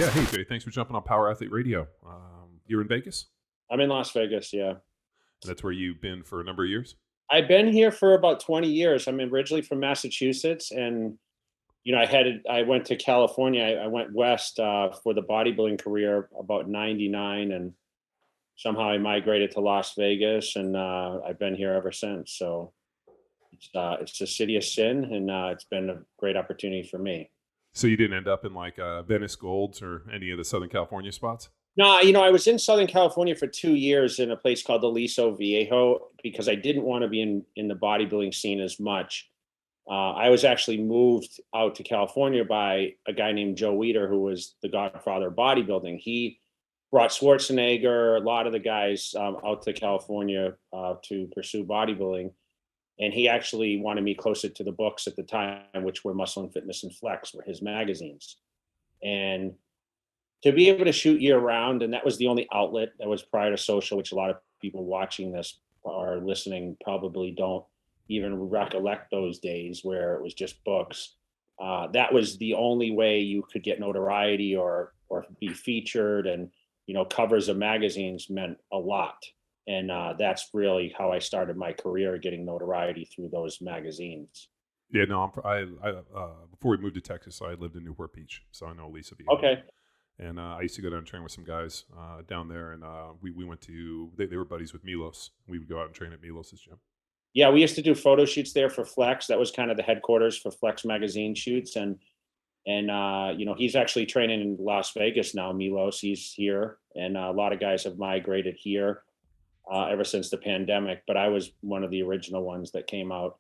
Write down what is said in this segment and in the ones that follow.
Yeah, hey Jay, thanks for jumping on Power Athlete Radio. You're in Vegas? I'm in Las Vegas, yeah. That's where you've been for a number of years? I've been here for about 20 years. I'm originally from Massachusetts, and I went to California. I went west for the bodybuilding career about '99, and somehow I migrated to Las Vegas, and I've been here ever since. So it's the city of sin, and it's been a great opportunity for me. So you didn't end up in like Venice Golds or any of the Southern California spots? No, I was in Southern California for 2 years in a place called Aliso Viejo because I didn't want to be in the bodybuilding scene as much. I was actually moved out to California by a guy named Joe Weider, who was the godfather of bodybuilding. He brought Schwarzenegger, a lot of the guys out to California to pursue bodybuilding. And he actually wanted me closer to the books at the time, which were Muscle and Fitness and Flex, were his magazines. And to be able to shoot year round, and that was the only outlet that was prior to social, which a lot of people watching this or listening probably don't even recollect those days where it was just books. That was the only way you could get notoriety or be featured, and covers of magazines meant a lot. And that's really how I started my career, getting notoriety through those magazines. Yeah, no, before we moved to Texas, I lived in Newport Beach, so I know Lisa Viejo. Okay. And I used to go down and train with some guys down there, and we went to, they were buddies with Milos. We would go out and train at Milos's gym. Yeah, we used to do photo shoots there for Flex. That was kind of the headquarters for Flex magazine shoots, and he's actually training in Las Vegas now. Milos, he's here, and a lot of guys have migrated here ever since the pandemic. But I was one of the original ones that came out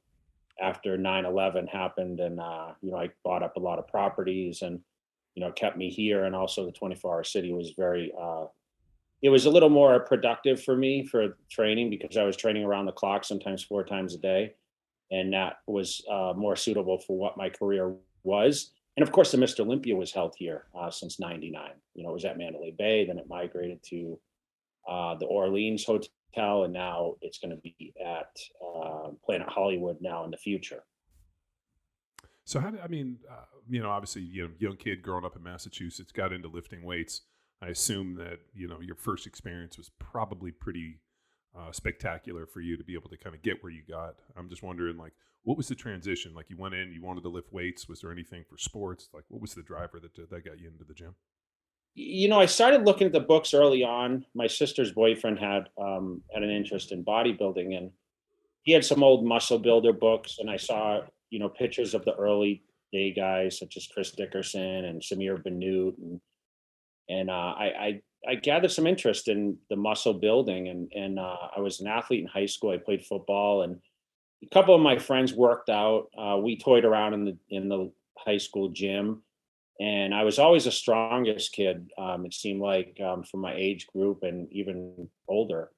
after 9/11 happened, and I bought up a lot of properties, and kept me here. And also the 24-hour city was very it was a little more productive for me for training because I was training around the clock, sometimes 4 times a day. And that was more suitable for what my career was. And of course, the Mr. Olympia was held here since '99. It was at Mandalay Bay. Then it migrated to the Orleans Hotel. And now it's going to be at Planet Hollywood now in the future. So obviously, young kid growing up in Massachusetts, got into lifting weights. I assume that, your first experience was probably pretty spectacular for you to be able to kind of get where you got. I'm just wondering, like, what was the transition? Like, you went in, you wanted to lift weights. Was there anything for sports? Like, what was the driver that got you into the gym? I started looking at the books early on. My sister's boyfriend had an interest in bodybuilding, and he had some old muscle builder books, and I saw pictures of the early day guys such as Chris Dickerson and Samir Bannout, and I gathered some interest in the muscle building, and I was an athlete in high school. I played football, and a couple of my friends worked out. We toyed around in the high school gym, and I was always the strongest kid. It seemed like for my age group and even older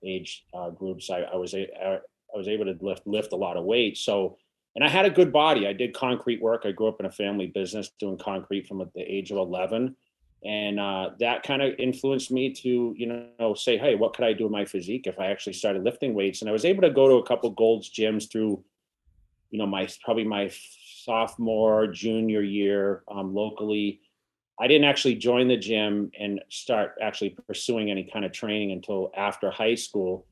age groups, I was able to lift a lot of weight. So, and I had a good body. I did concrete work. I grew up in a family business doing concrete from the age of 11. And that kind of influenced me to, say, hey, what could I do with my physique if I actually started lifting weights? And I was able to go to a couple Gold's gyms through, probably my sophomore, junior year locally. I didn't actually join the gym and start actually pursuing any kind of training until after high school,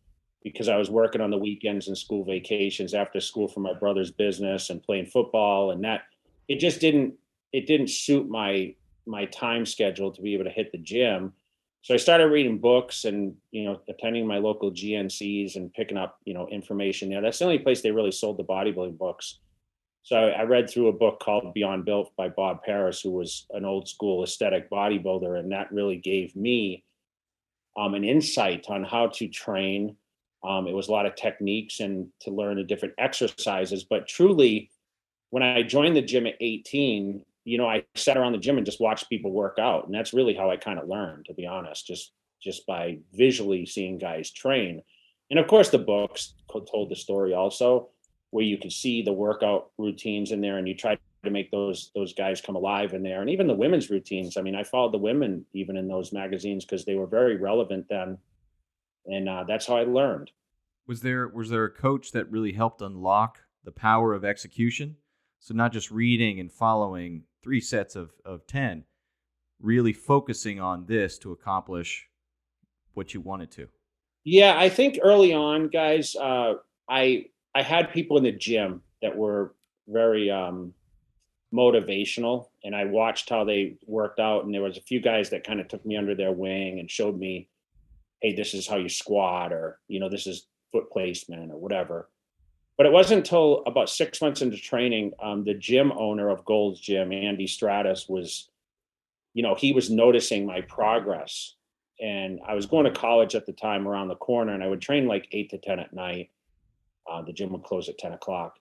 because I was working on the weekends and school vacations after school for my brother's business and playing football. And that it just didn't suit my time schedule to be able to hit the gym. So I started reading books and, attending my local GNCs and picking up, information there. That's the only place they really sold the bodybuilding books. So I read through a book called Beyond Built by Bob Paris, who was an old school aesthetic bodybuilder. And that really gave me an insight on how to train. It was a lot of techniques and to learn the different exercises. But truly, when I joined the gym at 18, I sat around the gym and just watched people work out. And that's really how I kind of learned, to be honest, just by visually seeing guys train. And of course, the books told the story also, where you could see the workout routines in there, and you try to make those guys come alive in there. And even the women's routines. I mean, I followed the women even in those magazines because they were very relevant then. And that's how I learned. Was there a coach that really helped unlock the power of execution? So not just reading and following 3 sets of 10, really focusing on this to accomplish what you wanted to? Yeah, I think early on, guys, I had people in the gym that were very motivational, and I watched how they worked out, and there was a few guys that kind of took me under their wing and showed me, hey, this is how you squat, or this is foot placement or whatever. But it wasn't until about 6 months into training, the gym owner of Gold's Gym, Andy Stratus, was, he was noticing my progress. And I was going to college at the time around the corner, and I would train like 8 to 10 at night. The gym would close at 10 o'clock.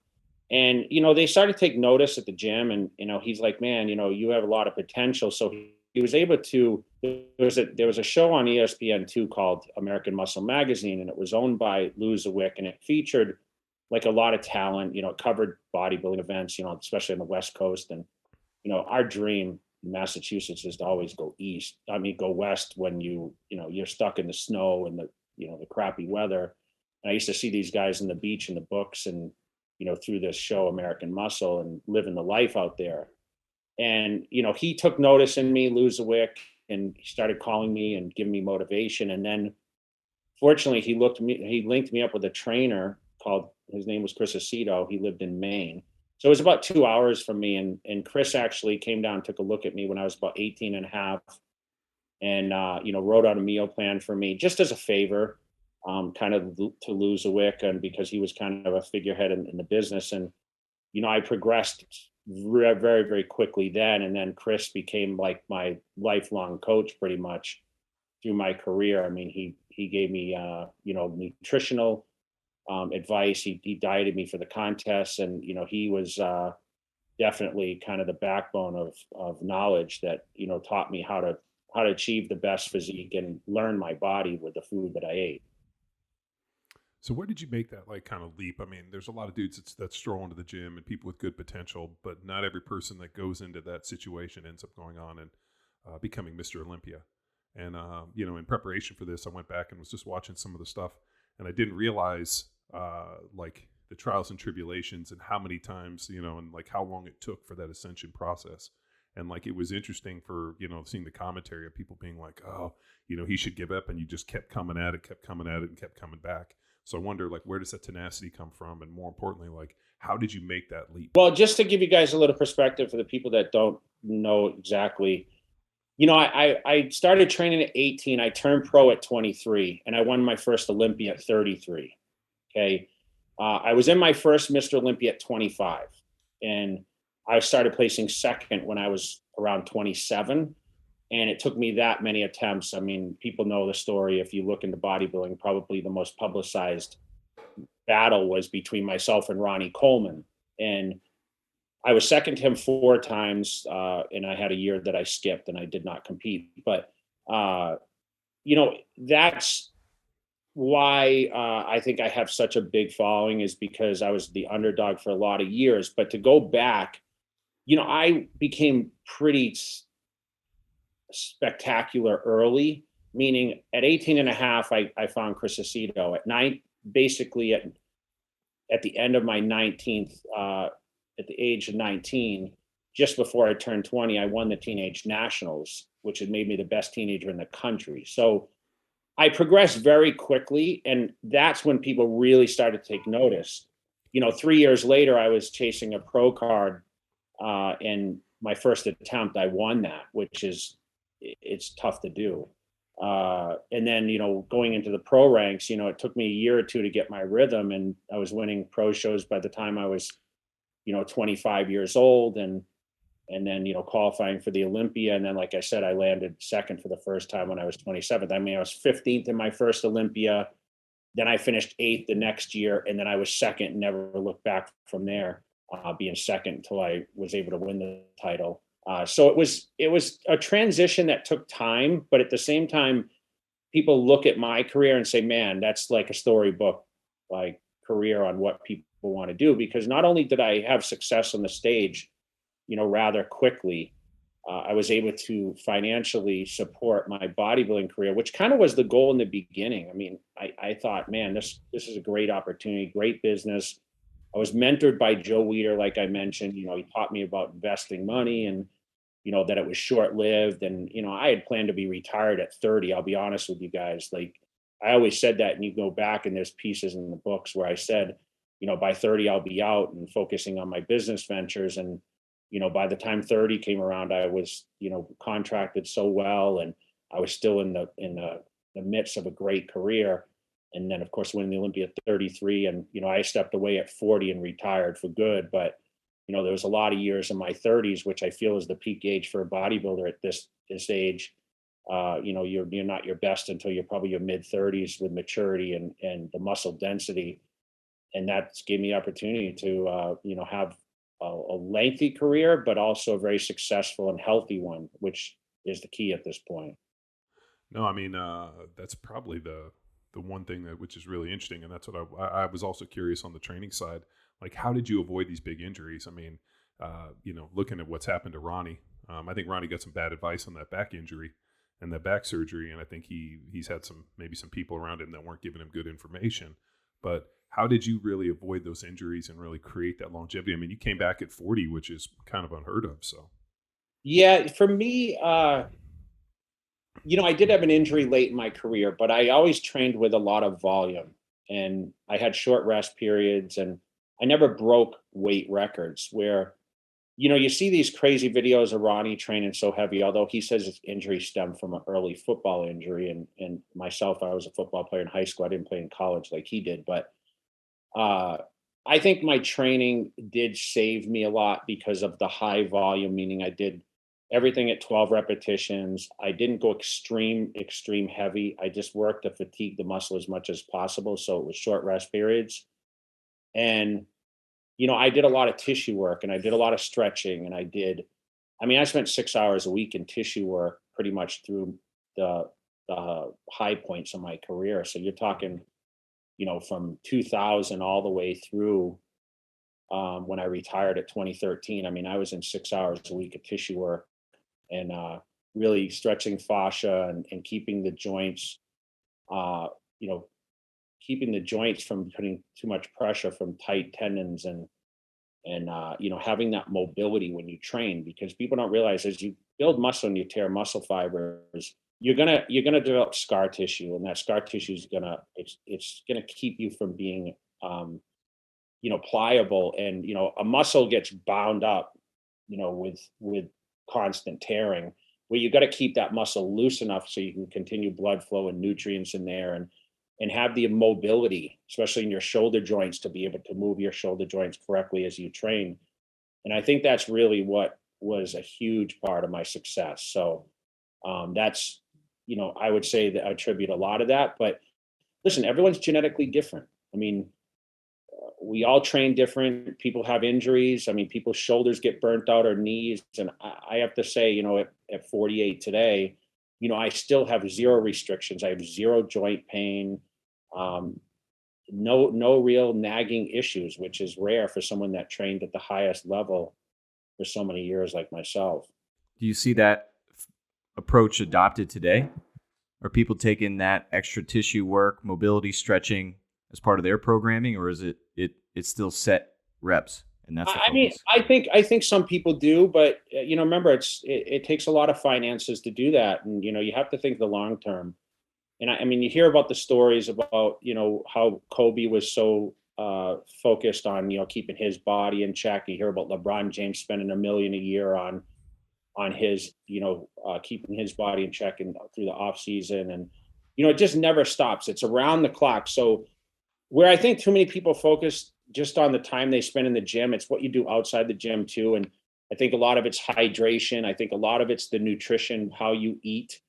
And, they started to take notice at the gym, and, he's like, man, you have a lot of potential. So he was able to, there was a show on ESPN2 called American Muscle Magazine, and it was owned by Lou Zawick, and it featured like a lot of talent, it covered bodybuilding events, especially on the West Coast. And, our dream in Massachusetts is to always go go west when you're stuck in the snow and the crappy weather. And I used to see these guys on the beach in the books and, through this show, American Muscle, and living the life out there. And, he took notice in me, Lou Zawick, and he started calling me and giving me motivation. And then fortunately he linked me up with a trainer his name was Chris Aceto. He lived in Maine. So it was about 2 hours from me. And Chris actually came down and took a look at me when I was about 18 and a half, and, wrote out a meal plan for me just as a favor, kind of to Lou Zawick, and because he was kind of a figurehead in the business. And, I progressed very, very, very quickly then. And then Chris became like my lifelong coach pretty much through my career. I mean, he gave me, nutritional advice. He dieted me for the contests, and he was definitely kind of the backbone of knowledge that taught me how to achieve the best physique and learn my body with the food that I ate. So where did you make that like kind of leap? I mean, there's a lot of dudes that stroll into the gym and people with good potential, but not every person that goes into that situation ends up going on and becoming Mr. Olympia. And in preparation for this, I went back and was just watching some of the stuff, and I didn't realize like the trials and tribulations and how many times, and like how long it took for that ascension process. And like, it was interesting for, seeing the commentary of people being like, oh, he should give up. And you just kept coming at it and kept coming back. So I wonder, like, where does that tenacity come from? And more importantly, like, how did you make that leap? Well, just to give you guys a little perspective for the people that don't know exactly, I started training at 18. I turned pro at 23, and I won my first Olympia at 33. Okay. I was in my first Mr. Olympia at 25, and I started placing second when I was around 27. And it took me that many attempts. I mean, people know the story. If you look into bodybuilding, probably the most publicized battle was between myself and Ronnie Coleman. And I was second to him 4 times. And I had a year that I skipped and I did not compete. But, that's why I think I have such a big following, is because I was the underdog for a lot of years. But to go back, I became pretty spectacular early, meaning at 18 and a half, I found Chris Aceto. At 9, basically at the end of my 19th, at the age of 19, just before I turned 20, I won the Teenage Nationals, which had made me the best teenager in the country. So I progressed very quickly, and that's when people really started to take notice. 3 years later, I was chasing a pro card, and my first attempt, I won that, which it's tough to do. And then, going into the pro ranks, it took me a year or two to get my rhythm, and I was winning pro shows by the time I was, 25 years old, and then, qualifying for the Olympia. And then, like I said, I landed second for the first time when I was 27. I mean, I was 15th in my first Olympia. Then I finished 8th the next year, and then I was second and never looked back from there, being second until I was able to win the title. So it was a transition that took time, but at the same time, people look at my career and say, man, that's like a storybook, like career on what people want to do. Because not only did I have success on the stage, rather quickly, I was able to financially support my bodybuilding career, which kind of was the goal in the beginning. I mean, I thought, man, this is a great opportunity, great business. I was mentored by Joe Weider, like I mentioned. He taught me about investing money, and that it was short lived. And, I had planned to be retired at 30. I'll be honest with you guys. Like, I always said that, and you go back and there's pieces in the books where I said, by 30, I'll be out and focusing on my business ventures. And, by the time 30 came around, I was, contracted so well, and I was still in the midst of a great career. And then, of course, winning the Olympia at 33, and I stepped away at 40 and retired for good. But there was a lot of years in my 30s, which I feel is the peak age for a bodybuilder at this age. You're not your best until you're probably your mid 30s with maturity and the muscle density, and that gave me the opportunity to have a lengthy career, but also a very successful and healthy one, which is the key at this point. No, I mean, that's probably the one thing that which is really interesting, and that's what I was also curious on the training side. Like, how did you avoid these big injuries? I mean, looking at what's happened to Ronnie, I think Ronnie got some bad advice on that back injury and that back surgery, and I think he's had maybe some people around him that weren't giving him good information. But how did you really avoid those injuries and really create that longevity? I mean, you came back at 40, which is kind of unheard of. So, Yeah, for me, I did have an injury late in my career, but I always trained with a lot of volume, and I had short rest periods, and I never broke weight records where, you see these crazy videos of Ronnie training so heavy, although he says his injury stemmed from an early football injury. And myself, I was a football player in high school. I didn't play in college like he did, but uh, I think my training did save me a lot because of the high volume, meaning I did everything at 12 repetitions. I didn't go extreme heavy. I just worked to fatigue the muscle as much as possible. So it was short rest periods. And, I did a lot of tissue work, and I did a lot of stretching, and I spent 6 hours a week in tissue work pretty much through the high points of my career. So you're talking, from 2000 all the way through when I retired at 2013. I mean, I was in 6 hours a week of tissue work, and really stretching fascia and keeping the joints, uh, you know, keeping the joints from putting too much pressure from tight tendons, and having that mobility when you train, because people don't realize as you build muscle and you tear muscle fibers, you're gonna develop scar tissue, and that scar tissue is it's gonna keep you from being pliable. And a muscle gets bound up with constant tearing, where you got to keep that muscle loose enough so you can continue blood flow and nutrients in there, and have the mobility, especially in your shoulder joints, to be able to move your shoulder joints correctly as you train. And I think that's really what was a huge part of my success. So that's I would say that I attribute a lot of that. But listen, everyone's genetically different. I mean, we all train different. People have injuries. I mean, people's shoulders get burnt out or knees. And I have to say, at 48 today, I still have zero restrictions. I have zero joint pain, um, no real nagging issues, which is rare for someone that trained at the highest level for so many years like myself. Do you see that approach adopted today? Are people taking that extra tissue work, mobility, stretching as part of their programming, or is it's still set reps and that's the I mean, focus? I think some people do, but remember, it takes a lot of finances to do that, and you have to think the long term. And I mean, you hear about the stories about how Kobe was so focused on keeping his body in check. You hear about LeBron James spending $1 million a year on his keeping his body in check and through the off season, and it just never stops. It's around the clock. So where I think too many people focus just on the time they spend in the gym, it's what you do outside the gym too. And I think a lot of it's hydration. I think a lot of it's the nutrition, how you eat.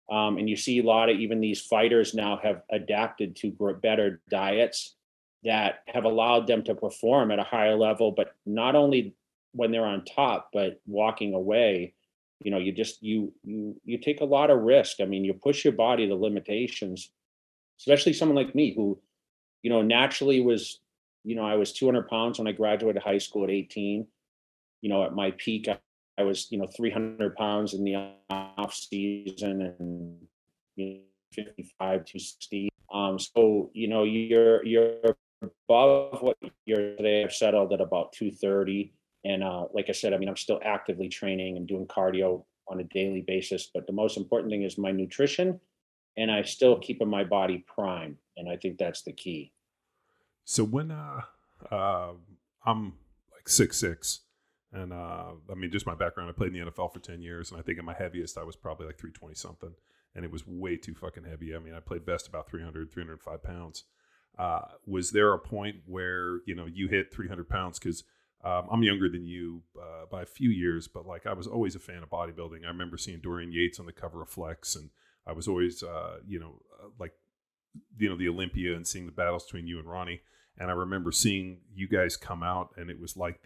And you see a lot of even these fighters now have adapted to better diets that have allowed them to perform at a higher level, but not only when they're on top, but walking away. You take a lot of risk. I mean, you push your body to limitations, especially someone like me who naturally was, I was 200 pounds when I graduated high school at 18. At my peak, I was, 300 pounds in the off season, and 55, 260. So, you're above what you're today. I've settled at about 230. And like I said, I mean, I'm still actively training and doing cardio on a daily basis. But the most important thing is my nutrition, and I still keeping my body prime. And I think that's the key. So when uh, I'm like 6'6", and I mean, just my background, I played in the NFL for 10 years, and I think at my heaviest I was probably like 320 something, and it was way too fucking heavy. I mean, I played best about 305 pounds. Was there a point where, you know, you hit 300 pounds? Because I'm younger than you by a few years, but like I was always a fan of bodybuilding. I remember seeing Dorian Yates on the cover of Flex, and I was always, like, you know, the Olympia, and seeing the battles between you and Ronnie. And I remember seeing you guys come out, and it was like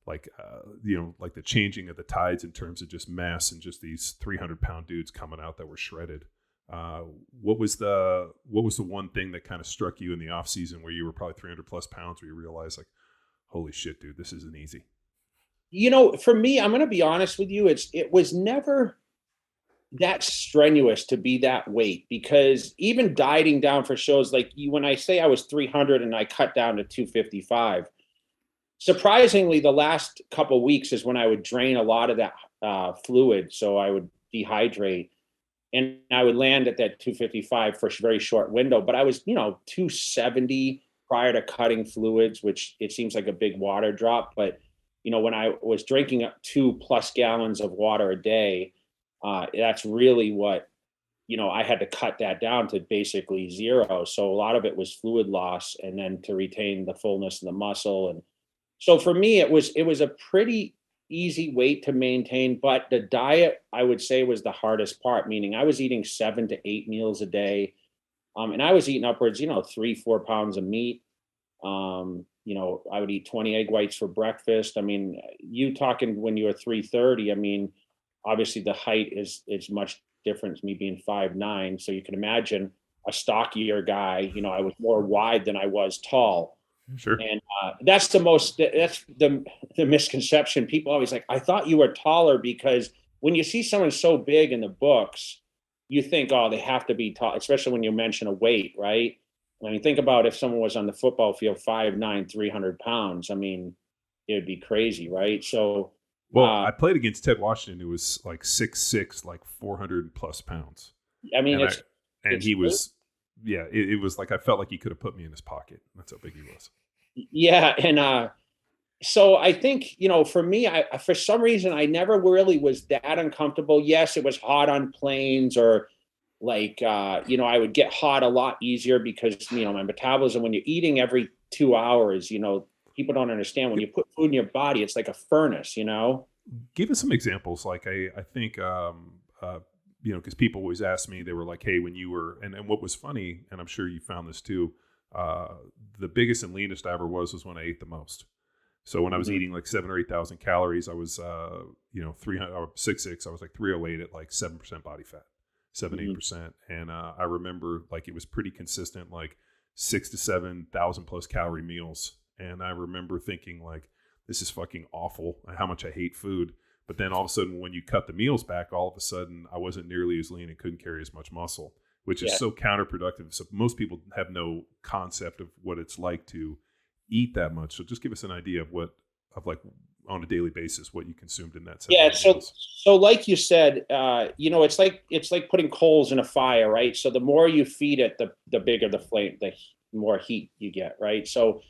like the changing of the tides in terms of just mass, and just these 300-pound dudes coming out that were shredded. What was the one thing that kind of struck you in the off season where you were probably 300 plus pounds, where you realized like, holy shit, dude, this isn't easy? You know, for me, I'm going to be honest with you. It was never that strenuous to be that weight, because even dieting down for shows, like you, when I say I was 300 and I cut down to 255, surprisingly, the last couple of weeks is when I would drain a lot of that fluid. So I would dehydrate, and I would land at that 255 for a very short window. But I was, 270 prior to cutting fluids, which it seems like a big water drop. But, when I was drinking up 2+ gallons of water a day, that's really what, I had to cut that down to basically zero. So a lot of it was fluid loss, and then to retain the fullness of the muscle. And so for me, it was a pretty easy weight to maintain, but the diet, I would say, was the hardest part, meaning I was eating 7 to 8 meals a day. And I was eating upwards, 3-4 pounds of meat. I would eat 20 egg whites for breakfast. I mean, you talking when you were 330, I mean, obviously the height is much different, me being 5'9". So you can imagine a stockier guy, I was more wide than I was tall. Sure. And that's the misconception. People always like, I thought you were taller, because when you see someone so big in the books, you think, oh, they have to be tall, especially when you mention a weight, right? I mean, think about if someone was on the football field, 5'9", 300 pounds. I mean, it would be crazy, right? So, well, I played against Ted Washington, who was like 6'6", like 400 plus pounds. I mean, he was, yeah, it was like I felt like he could have put me in his pocket. That's how big he was. Yeah, and so I think, for me, for some reason, I never really was that uncomfortable. Yes, it was hot on planes, or like, I would get hot a lot easier because, my metabolism, when you're eating every 2 hours, people don't understand, when you put food in your body, it's like a furnace, Give us some examples. Like I think, because people always ask me, they were like, hey, when you were, and what was funny, and I'm sure you found this too, the biggest and leanest I ever was when I ate the most. So when I was eating like 7,000 or 8,000 calories, I was, 300 or 6'6", I was like 308 at like 7% body fat, 7-8%. And I remember like it was pretty consistent, like 6,000 to 7,000 plus calorie meals. And I remember thinking like, this is fucking awful, how much I hate food. But then all of a sudden, when you cut the meals back, all of a sudden I wasn't nearly as lean and couldn't carry as much muscle, which is so counterproductive. So most people have no concept of what it's like to eat that much. So just give us an idea of like on a daily basis, what you consumed in that. Yeah. So like you said, it's like putting coals in a fire, right? So the more you feed it, the bigger the flame, the more heat you get, right? So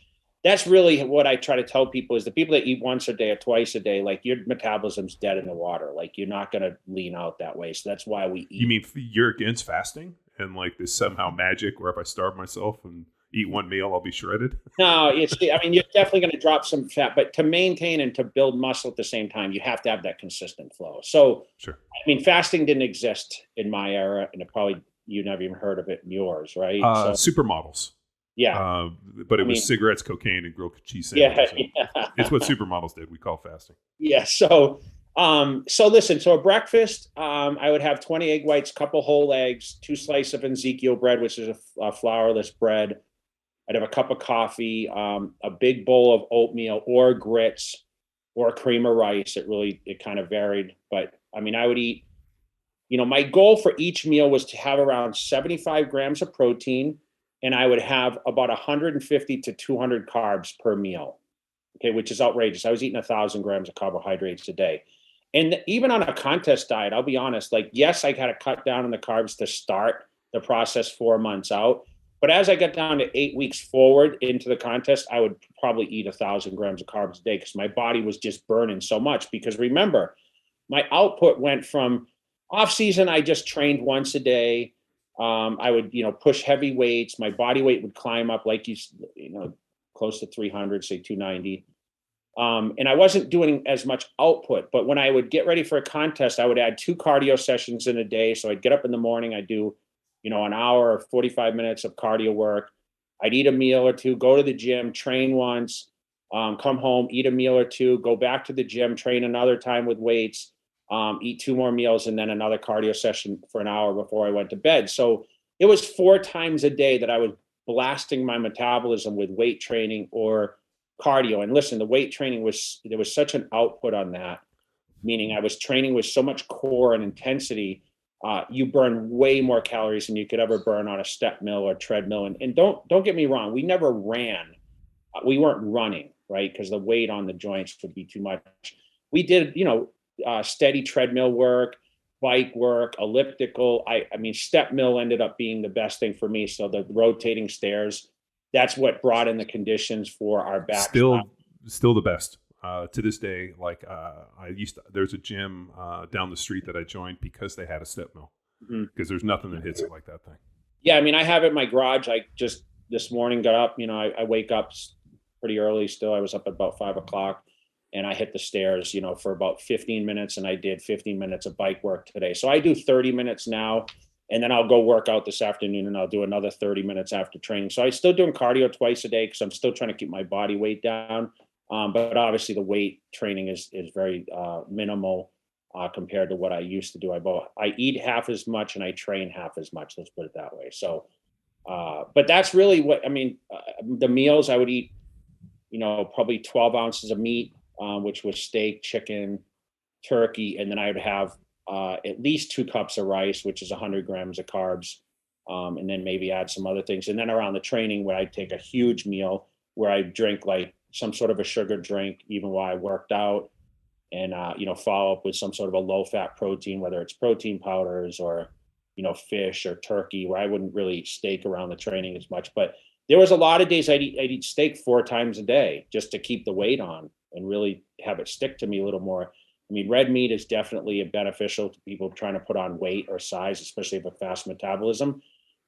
that's really what I try to tell people, is the people that eat once a day or twice a day, like your metabolism's dead in the water. Like you're not going to lean out that way. So that's why we eat. You mean you're against fasting and like this somehow magic where if I starve myself and eat one meal, I'll be shredded? No, you're definitely going to drop some fat, but to maintain and to build muscle at the same time, you have to have that consistent flow. So, sure. I mean, fasting didn't exist in my era, and you never even heard of it in yours, right? Supermodels. Yeah. But it was cigarettes, cocaine, and grilled cheese sandwiches. Yeah. It's what supermodels did. We call fasting. Yeah. So listen, so a breakfast, I would have 20 egg whites, couple whole eggs, 2 slices of Ezekiel bread, which is a flourless bread. I'd have a cup of coffee, a big bowl of oatmeal or grits or cream of rice. It kind of varied. But I mean, I would eat, my goal for each meal was to have around 75 grams of protein, and I would have about 150 to 200 carbs per meal. okay, which is outrageous. I was eating 1,000 grams of carbohydrates a day. And even on a contest diet, I'll be honest, like, yes, I had to cut down on the carbs to start the process 4 months out. But as I got down to 8 weeks forward into the contest, I would probably eat 1,000 grams of carbs a day because my body was just burning so much. Because remember, my output went from off season, I just trained once a day. I would, push heavy weights. My body weight would climb up like close to 300, say 290. And I wasn't doing as much output, but when I would get ready for a contest, I would add 2 cardio sessions in a day. So I'd get up in the morning, I'd do, an hour or 45 minutes of cardio work. I'd eat a meal or two, go to the gym, train once, come home, eat a meal or two, go back to the gym, train another time with weights, eat 2 more meals, and then another cardio session for an hour before I went to bed. So it was 4 times a day that I was blasting my metabolism with weight training or cardio. And listen, the weight training there was such an output on that, meaning I was training with so much core and intensity. You burn way more calories than you could ever burn on a step mill or treadmill. And don't get me wrong, we never ran. We weren't running, right? Because the weight on the joints would be too much. We did, steady treadmill work, bike work, elliptical. I mean, step mill ended up being the best thing for me. So the rotating stairs, that's what brought in the conditions for our back. Still the best to this day. Like there's a gym down the street that I joined because they had a step mill. Because there's nothing that hits it like that thing. Yeah, I mean, I have it in my garage. I just this morning got up. I wake up pretty early still. I was up at about 5 o'clock, and I hit the stairs, for about 15 minutes, and I did 15 minutes of bike work today. So I do 30 minutes now. And then I'll go work out this afternoon, and I'll do another 30 minutes after training. So I'm still doing cardio twice a day because I'm still trying to keep my body weight down. But obviously the weight training is very minimal compared to what I used to do. I eat half as much and I train half as much. Let's put it that way. So, but that's really the meals I would eat, probably 12 ounces of meat, which was steak, chicken, turkey, and then I would have at least 2 cups of rice, which is 100 grams of carbs, and then maybe add some other things. And then around the training, where I'd take a huge meal where I drink like some sort of a sugar drink, even while I worked out, and follow up with some sort of a low-fat protein, whether it's protein powders or fish or turkey, where I wouldn't really eat steak around the training as much. But there was a lot of days I'd eat steak 4 times a day just to keep the weight on and really have it stick to me a little more. I mean, red meat is definitely beneficial to people trying to put on weight or size, especially if a fast metabolism.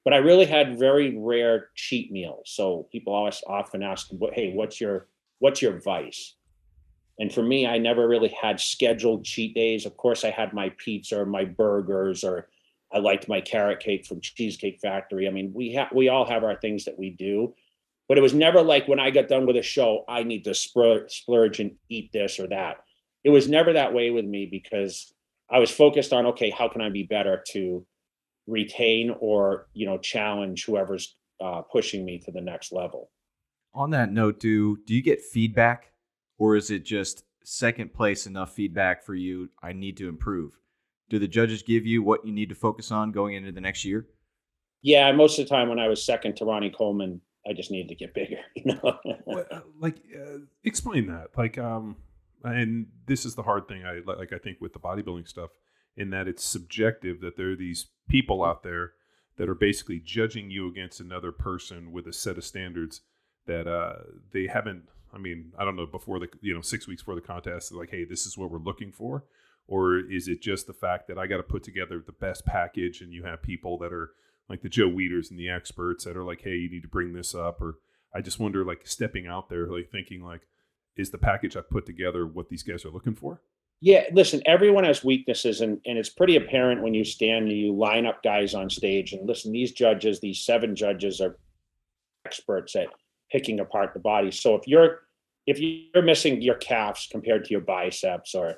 But I really had very rare cheat meals. So people always often ask, hey, what's your vice? And for me, I never really had scheduled cheat days. Of course, I had my pizza or my burgers, or I liked my carrot cake from Cheesecake Factory. I mean, we all have our things that we do. But it was never like when I got done with a show, I need to splurge and eat this or that. It was never that way with me because I was focused on, okay, how can I be better to retain or, challenge whoever's pushing me to the next level. On that note, do you get feedback, or is it just second place enough feedback for you? I need to improve. Do the judges give you what you need to focus on going into the next year? Yeah, most of the time when I was second to Ronnie Coleman, I just needed to get bigger. Explain that. And this is the hard thing. I think with the bodybuilding stuff, in that it's subjective. That there are these people out there that are basically judging you against another person with a set of standards that they haven't. I mean, I don't know, before 6 weeks before the contest, they're like, hey, this is what we're looking for. Or is it just the fact that I got to put together the best package, and you have people that are like the Joe Weeders and the experts that are like, hey, you need to bring this up? Or I just wonder, like, stepping out there, like thinking like, is the package I put together what these guys are looking for? Yeah, listen, everyone has weaknesses, and it's pretty apparent when you stand and you line up guys on stage. And listen, these 7 judges are experts at picking apart the body. So if you're missing your calves compared to your biceps, or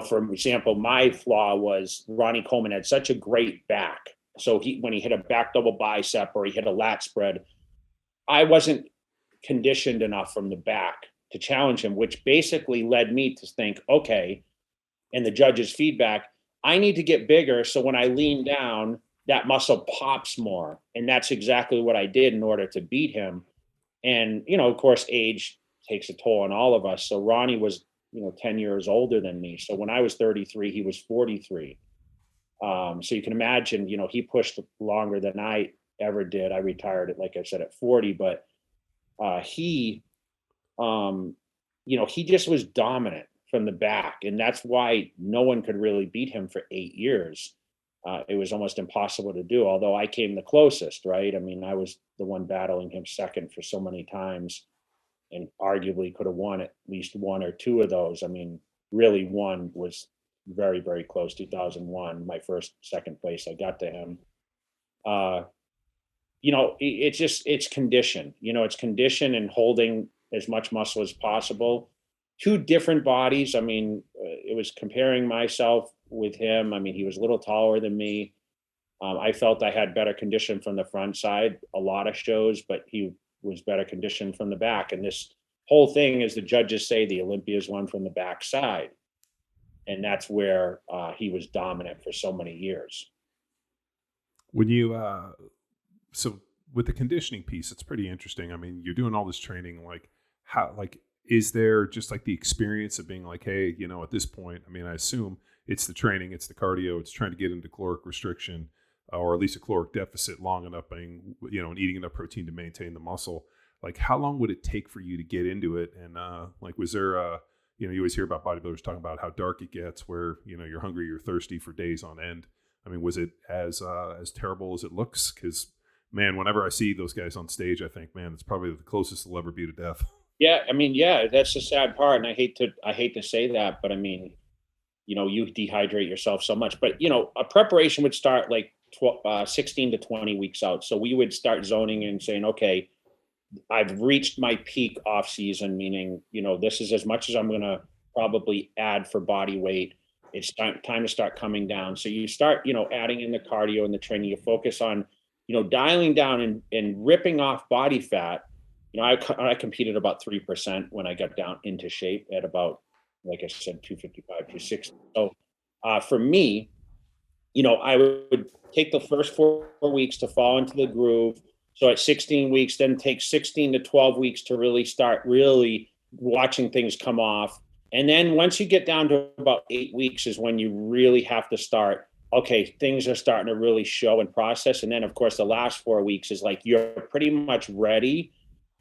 for example, my flaw was Ronnie Coleman had such a great back. So when he hit a back double bicep or he hit a lat spread, I wasn't conditioned enough from the back to challenge him, which basically led me to think, okay, and the judge's feedback, I need to get bigger. So when I lean down, that muscle pops more. And that's exactly what I did in order to beat him. And, of course, age takes a toll on all of us. So Ronnie was, 10 years older than me. So when I was 33, he was 43. So you can imagine, he pushed longer than I ever did. I retired at, like I said, at 40, but he, he just was dominant from the back. And that's why no one could really beat him for 8 years. It was almost impossible to do, although I came the closest, right? I mean, I was the one battling him second for so many times and arguably could have won at least one or two of those. I mean, really one was very, very close. 2001, my first second place, I got to him. It's condition, it's condition and holding as much muscle as possible. Two different bodies. I mean, it was comparing myself with him. I mean, he was a little taller than me. I felt I had better condition from the front side, a lot of shows, but he was better conditioned from the back. And this whole thing, as the judges say, the Olympias won from the back side. And that's where he was dominant for so many years. When you, so with the conditioning piece, it's pretty interesting. I mean, you're doing all this training, is there just like the experience of being like, hey, at this point, I mean, I assume it's the training, it's the cardio, it's trying to get into caloric restriction or at least a caloric deficit long enough, and eating enough protein to maintain the muscle. Like, how long would it take for you to get into it? And was there, you always hear about bodybuilders talking about how dark it gets, where you're hungry, you're thirsty for days on end. I mean, was it as terrible as it looks? Because man, whenever I see those guys on stage, I think, man, it's probably the closest they'll ever be to death. Yeah, I mean, yeah, that's the sad part, and I hate to say that, but I mean, you dehydrate yourself so much. But a preparation would start like 16 to 20 weeks out. So we would start zoning in, saying, okay, I've reached my peak off season, meaning this is as much as I'm going to probably add for body weight. It's time to start coming down. So you start adding in the cardio and the training. You focus on dialing down and ripping off body fat. I competed about 3% when I got down into shape at about, like I said, 255, 260. So for me, I would take the first 4 weeks to fall into the groove. So at 16 weeks, then take 16 to 12 weeks to really start watching things come off. And then once you get down to about 8 weeks is when you really have to start, okay, things are starting to really show and process. And then of course, the last 4 weeks is like, you're pretty much ready,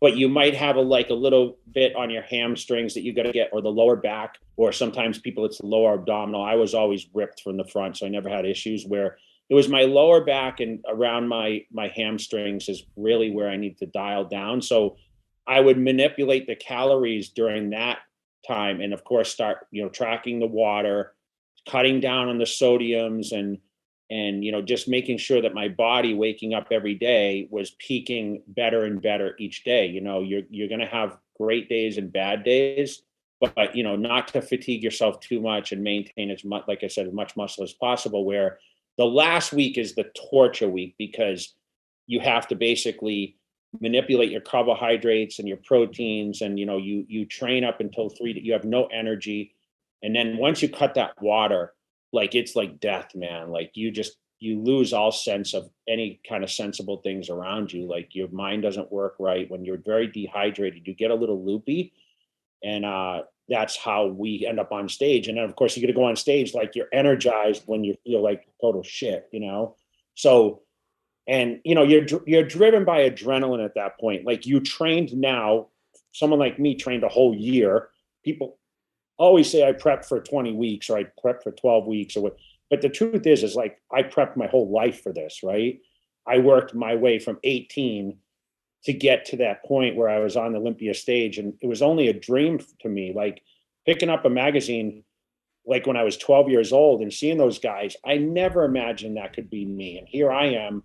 but you might have a little bit on your hamstrings that you got to get, or the lower back, or sometimes people, it's the lower abdominal. I was always ripped from the front, so I never had issues. Where it was my lower back and around my hamstrings is really where I need to dial down. So I would manipulate the calories during that time. And of course, start, tracking the water, cutting down on the sodiums, and just making sure that my body waking up every day was peaking better and better each day. You're going to have great days and bad days, but not to fatigue yourself too much and maintain as much, like I said, as much muscle as possible, where the last week is the torture week, because you have to basically manipulate your carbohydrates and your proteins, and you train up until 3, you have no energy. And then once you cut that water, like it's like death, man. Like you lose all sense of any kind of sensible things around you. Like your mind doesn't work right. When you're very dehydrated, you get a little loopy. And that's how we end up on stage. And then of course you get to go on stage like you're energized when you feel like total shit, So, and you're driven by adrenaline at that point. Like you trained now, someone like me trained a whole year. People always say I prepped for 20 weeks or I prepped for 12 weeks or what. But the truth is like I prepped my whole life for this, right? I worked my way from 18 to get to that point where I was on the Olympia stage. And it was only a dream to me, like picking up a magazine, like when I was 12 years old and seeing those guys. I never imagined that could be me. And here I am,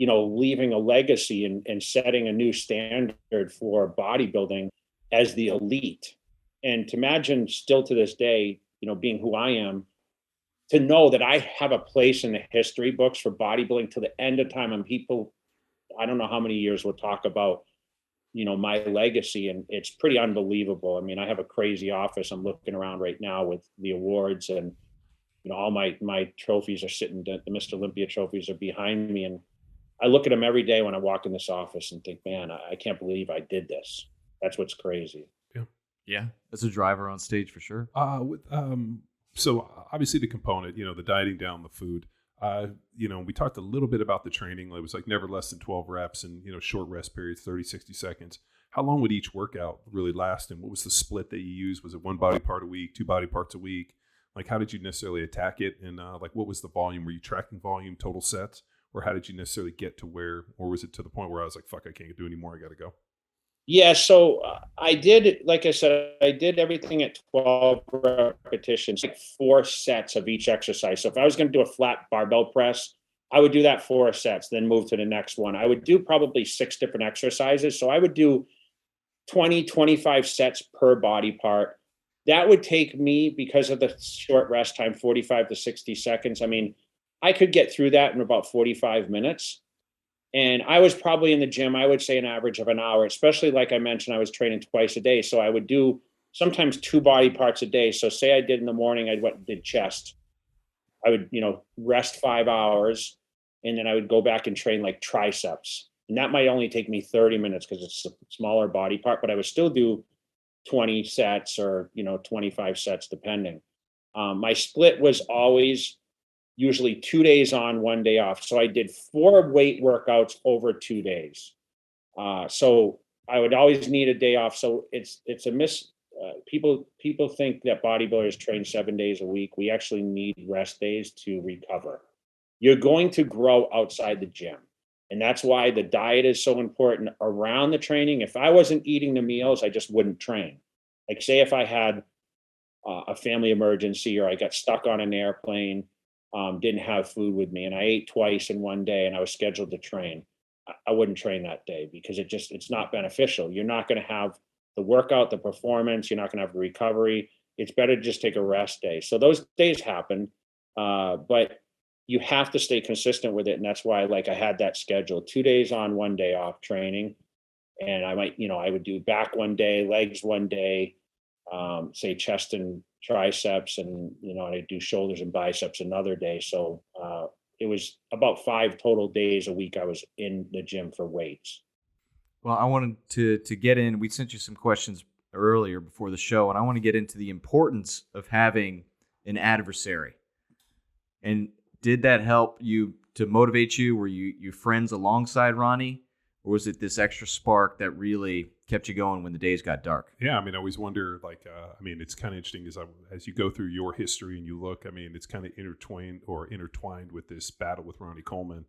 leaving a legacy and setting a new standard for bodybuilding as the elite. And to imagine still to this day, being who I am, to know that I have a place in the history books for bodybuilding to the end of time, and people, I don't know how many years we'll talk about, my legacy, and it's pretty unbelievable. I mean, I have a crazy office. I'm looking around right now with the awards, and all my trophies are sitting. The Mr. Olympia trophies are behind me, and I look at them every day when I walk in this office and think, man, I can't believe I did this. That's what's crazy. Yeah, that's a driver on stage for sure. So obviously the component, the dieting down the food. We talked a little bit about the training. It was like never less than 12 reps and, short rest periods, 30, 60 seconds. How long would each workout really last? And what was the split that you used? Was it one body part a week, two body parts a week? Like, how did you necessarily attack it? And what was the volume? Were you tracking volume, total sets? Or how did you necessarily get to where, or was it to the point where I was like, fuck, I can't do anymore. I got to go. Yeah, so I did, like I said, I did everything at 12 repetitions, like 4 sets of each exercise. So if I was going to do a flat barbell press, I would do that 4 sets, then move to the next one. I would do probably 6 different exercises. So I would do 20, 25 sets per body part. That would take me, because of the short rest time, 45 to 60 seconds. I mean, I could get through that in about 45 minutes. And I was probably in the gym, I would say an average of an hour, especially like I mentioned, I was training twice a day. So I would do sometimes 2 body parts a day. So say I did in the morning, I went and did chest. I would, rest 5 hours, and then I would go back and train like triceps. And that might only take me 30 minutes because it's a smaller body part, but I would still do 20 sets or, 25 sets depending. My split was always usually 2 days on, 1 day off. So I did 4 weight workouts over 2 days. So I would always need a day off. So it's a people think that bodybuilders train 7 days a week. We actually need rest days to recover. You're going to grow outside the gym. And that's why the diet is so important around the training. If I wasn't eating the meals, I just wouldn't train. Like, say if I had a family emergency, or I got stuck on an airplane, didn't have food with me, and I ate twice in 1 day and I was scheduled to train, I wouldn't train that day, because it's not beneficial. You're not going to have the workout, the performance. You're not going to have the recovery. It's better to just take a rest day. So those days happen, but you have to stay consistent with it. And that's why, like, I had that schedule: 2 days on, 1 day off training. And I might, I would do back 1 day, legs 1 day, say chest and triceps, and I do shoulders and biceps another day. So it was about 5 total days a week I was in the gym for weights. Well, I wanted to get in. We sent you some questions earlier before the show, and I want to get into the importance of having an adversary. And did that help you to motivate you? Were you friends alongside Ronnie? Or was it this extra spark that really kept you going when the days got dark? Yeah, I always wonder, it's kind of interesting as you go through your history and you look, it's kind of intertwined with this battle with Ronnie Coleman.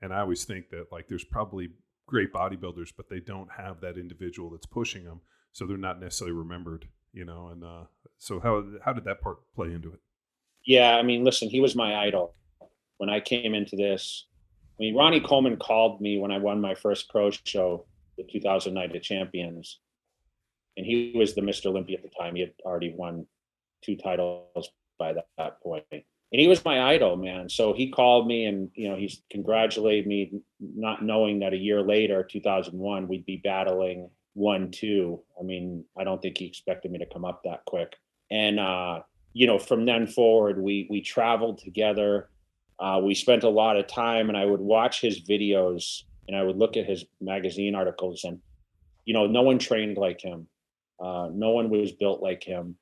And I always think that, there's probably great bodybuilders, but they don't have that individual that's pushing them. So they're not necessarily remembered, and so how did that part play into it? Yeah, listen, he was my idol when I came into this. Ronnie Coleman called me when I won my first pro show, the 2000 Night of Champions, and he was the Mr. Olympia at the time. He had already won 2 titles by that point, and he was my idol, man. So he called me, and he congratulated me, not knowing that a year later, 2001, we'd be battling 1-2. I don't think he expected me to come up that quick. And from then forward, we traveled together. We spent a lot of time, and I would watch his videos and I would look at his magazine articles, and, no one trained like him. No one was built like him.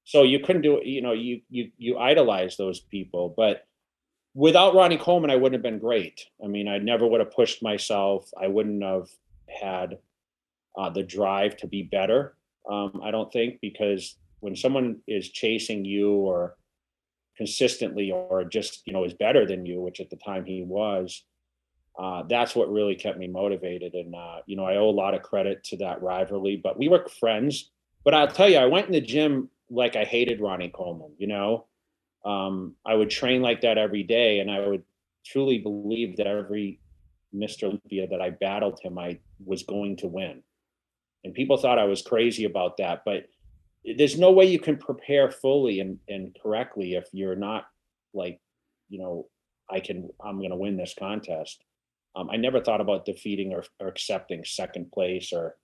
So you couldn't do it. You idolize those people, but without Ronnie Coleman, I wouldn't have been great. I never would have pushed myself. I wouldn't have had the drive to be better. I don't think, because when someone is chasing you, or consistently, or just is better than you, which at the time he was, that's what really kept me motivated. And I owe a lot of credit to that rivalry. But we were friends. But I'll tell you, I went in the gym like I hated Ronnie Coleman. I would train like that every day, and I would truly believe that every Mr. Olympia that I battled him, I was going to win. And people thought I was crazy about that, but there's no way you can prepare fully and correctly if you're not like, I'm going to win this contest. I never thought about defeating or accepting second place, or,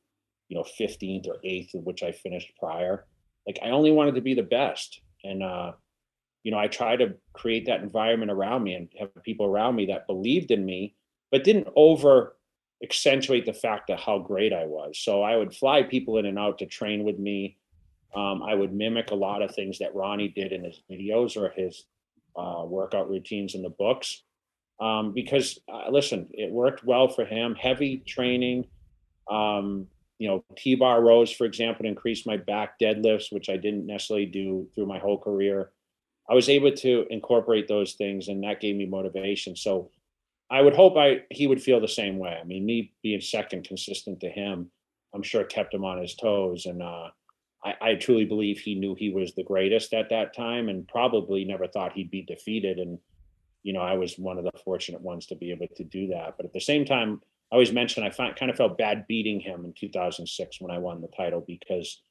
15th or 8th, of which I finished prior. Like, I only wanted to be the best. And, I try to create that environment around me and have people around me that believed in me, but didn't over accentuate the fact of how great I was. So I would fly people in and out to train with me. I would mimic a lot of things that Ronnie did in his videos or his workout routines in the books. Because listen, it worked well for him. Heavy training, T-bar rows, for example, to increase my back deadlifts, which I didn't necessarily do through my whole career. I was able to incorporate those things, and that gave me motivation. So I would hope he would feel the same way. I mean, me being second consistent to him, I'm sure kept him on his toes. And I truly believe he knew he was the greatest at that time, and probably never thought he'd be defeated. And I was one of the fortunate ones to be able to do that. But at the same time, I always mention kind of felt bad beating him in 2006 when I won the title, because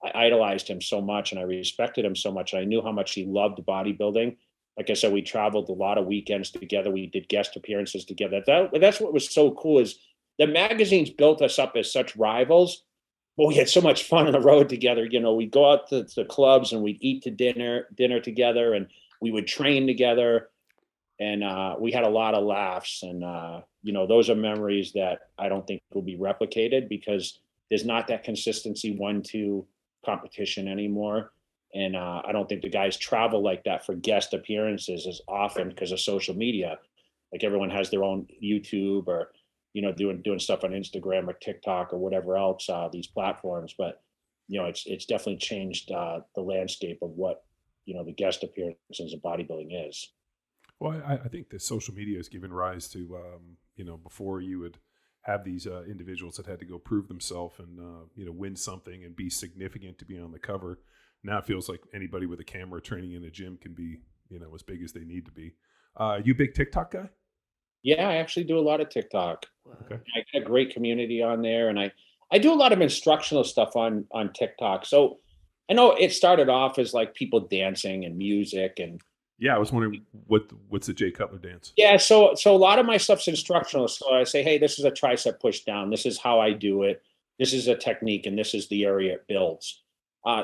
I idolized him so much and I respected him so much. And I knew how much he loved bodybuilding. Like I said, we traveled a lot of weekends together. We did guest appearances together. That's what was so cool, is the magazines built us up as such rivals. But we had so much fun on the road together. We'd go out to the clubs and we'd eat to dinner together, and we would train together. And we had a lot of laughs. And, those are memories that I don't think will be replicated, because there's not that consistency 1-2 competition anymore. And I don't think the guys travel like that for guest appearances as often because of social media. Like everyone has their own YouTube or, doing stuff on Instagram or TikTok or whatever else, these platforms. But, it's definitely changed the landscape of what, the guest appearances of bodybuilding is. Well, I think that social media has given rise to, before you would have these individuals that had to go prove themselves and, win something and be significant to be on the cover. Now it feels like anybody with a camera training in a gym can be, as big as they need to be. You a big TikTok guy? Yeah, I actually do a lot of TikTok. Okay. I got a great community on there, and I do a lot of instructional stuff on TikTok. So I know it started off as like people dancing and music and yeah, I was wondering what's the Jay Cutler Dance? yeah, so a lot of my stuff's instructional. So I say, hey, this is a tricep push down. This is how I do it. This is a technique, and this is the area it builds.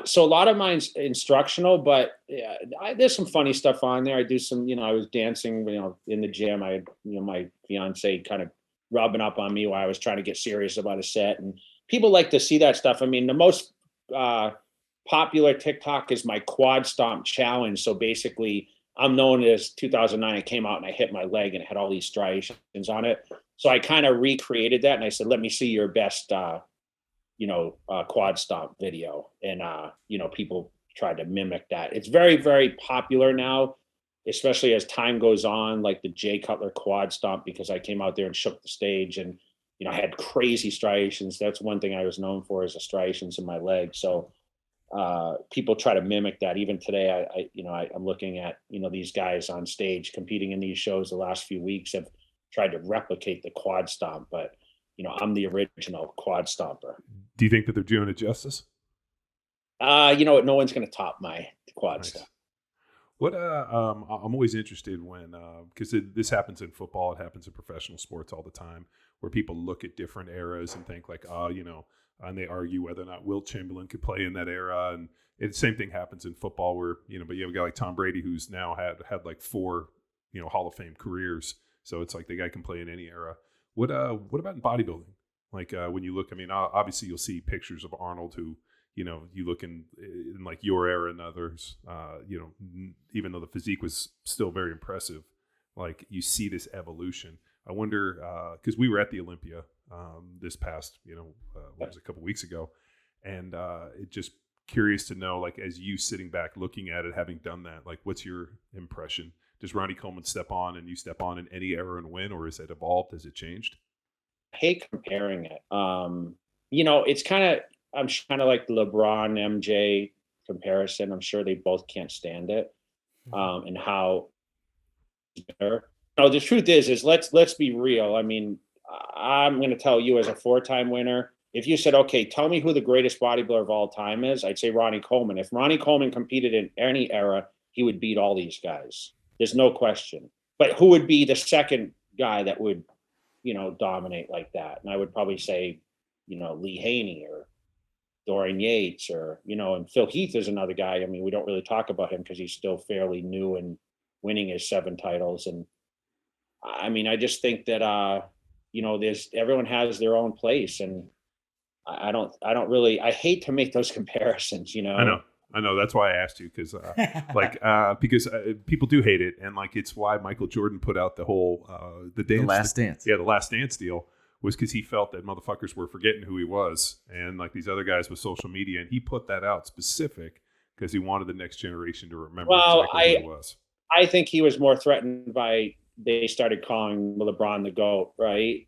So a lot of mine's instructional, but yeah, there's some funny stuff on there. I do some, I was dancing, in the gym. I had, my fiance kind of rubbing up on me while I was trying to get serious about a set, and people like to see that stuff. I mean, the most popular TikTok is my quad stomp challenge. So basically, I'm known as 2009. I came out and I hit my leg and it had all these striations on it. So I kind of recreated that, and I said, let me see your best quad stomp video. And, people try to mimic that. It's very, very popular now, especially as time goes on, like the Jay Cutler quad stomp, because I came out there and shook the stage and, I had crazy striations. That's one thing I was known for, is the striations in my leg. So people try to mimic that. Even today, I'm looking at, these guys on stage competing in these shows the last few weeks have tried to replicate the quad stomp, but I'm the original quad stomper. Do you think that they're doing it justice? No one's going to top my quad Nice. stomp. What I'm always interested when because this happens in football, it happens in professional sports all the time, where people look at different eras and think like, and they argue whether or not Wilt Chamberlain could play in that era, and the same thing happens in football, where but you have a guy like Tom Brady who's now had like 4 Hall of Fame careers, so it's like the guy can play in any era. What about in bodybuilding? Like when you look, I mean, obviously you'll see pictures of Arnold who, you look in like your era and others, even though the physique was still very impressive, like you see this evolution. I wonder, because we were at the Olympia this past, what was it, a couple weeks ago, and it just curious to know, like, as you sitting back looking at it, having done that, like, what's your impression? Does Ronnie Coleman step on and you step on in any era and win, or is it evolved? Has it changed? I hate comparing it. It's I'm kind of like the LeBron MJ comparison. I'm sure they both can't stand it. And how the truth is let's be real. I mean, I'm going to tell you, as a 4-time winner, if you said, okay, tell me who the greatest bodybuilder of all time is, I'd say Ronnie Coleman. If Ronnie Coleman competed in any era, he would beat all these guys. There's no question. But who would be the second guy that would, dominate like that? And I would probably say, Lee Haney or Dorian Yates, or, and Phil Heath is another guy. I mean, we don't really talk about him because he's still fairly new and winning his 7 titles. And I mean, I just think that, everyone has their own place. And I don't really, I hate to make those comparisons, you know? I know. That's why I asked you, because because people do hate it, and like it's why Michael Jordan put out the whole The Last Dance. Yeah, the Last Dance deal was because he felt that motherfuckers were forgetting who he was, and like these other guys with social media, and he put that out specific because he wanted the next generation to remember exactly who he was. I think he was more threatened by, they started calling LeBron the GOAT, right?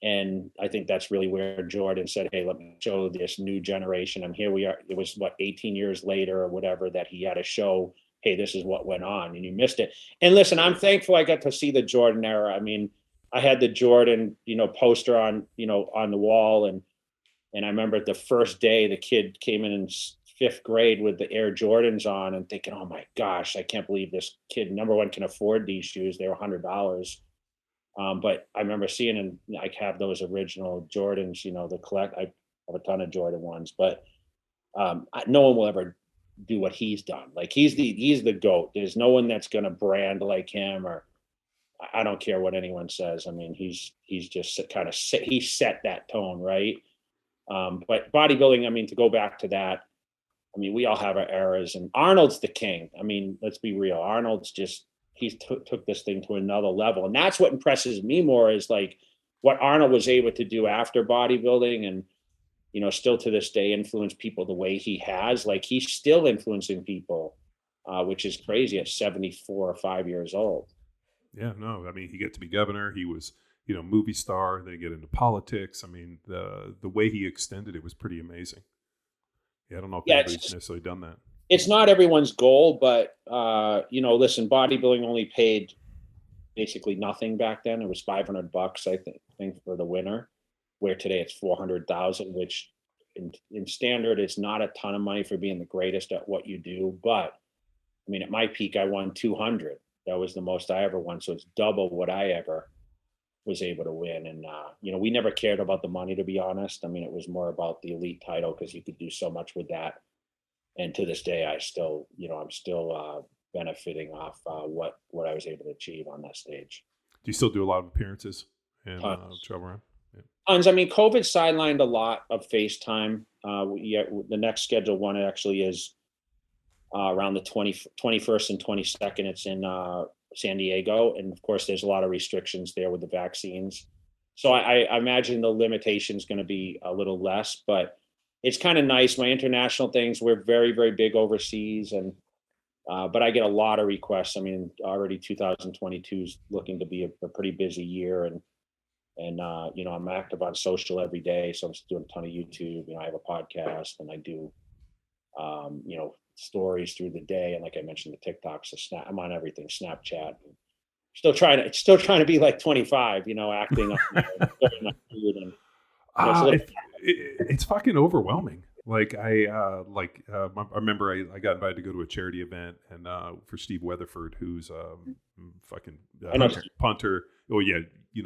And I think that's really where Jordan said, hey, let me show this new generation. And here we are. It was 18 years later or whatever that he had to show, hey, this is what went on, and you missed it. And listen, I'm thankful I got to see the Jordan era. I mean, I had the Jordan, poster on, on the wall. And I remember the first day the kid came in 5th grade with the Air Jordans on and thinking, oh my gosh, I can't believe this kid, number one, can afford these shoes. They were $100. But I remember seeing, and I have those original Jordans, the collect. I have a ton of Jordan ones, but no one will ever do what he's done. Like he's the GOAT. There's no one that's going to brand like him, or I don't care what anyone says. I mean, he's just kind of he set that tone, right? But bodybuilding, I mean, to go back to that, I mean, we all have our eras, and Arnold's the king. I mean, let's be real. Arnold's just, he took this thing to another level. And that's what impresses me more, is like what Arnold was able to do after bodybuilding, and, still to this day influence people the way he has. Like he's still influencing people, which is crazy at 74 or 5 years old. Yeah, no, I mean, he got to be governor. He was, movie star. Then he get into politics. I mean, the way he extended it was pretty amazing. Yeah, I don't know if anybody's necessarily done that. It's not everyone's goal, but listen, bodybuilding only paid basically nothing back then. It was $500, I think, for the winner, where today it's 400,000, which in standard is not a ton of money for being the greatest at what you do. But I mean, at my peak, I won 200. That was the most I ever won. So it's double what I ever was able to win. And we never cared about the money, to be honest. I mean, it was more about the elite title, because you could do so much with that. And to this day, I'm still benefiting off what I was able to achieve on that stage. Do you still do a lot of appearances and travel around? Yeah. Tons. I mean, COVID sidelined a lot of FaceTime. The next scheduled one actually is around the 21st and 22nd. It's in San Diego. And of course, there's a lot of restrictions there with the vaccines. So I imagine the limitation is going to be a little less, but it's kind of nice. My international things, we're very, very big overseas, and but I get a lot of requests. I mean, already 2022 is looking to be a pretty busy year, and I'm active on social every day, so I'm just doing a ton of YouTube. I have a podcast, and I do stories through the day, and like I mentioned, the TikToks, I'm on everything, Snapchat. Still trying to be like 25, acting on my food, and it's fucking overwhelming. Like I remember I got invited to go to a charity event, and for Steve Weatherford, who's fucking punter. Oh yeah,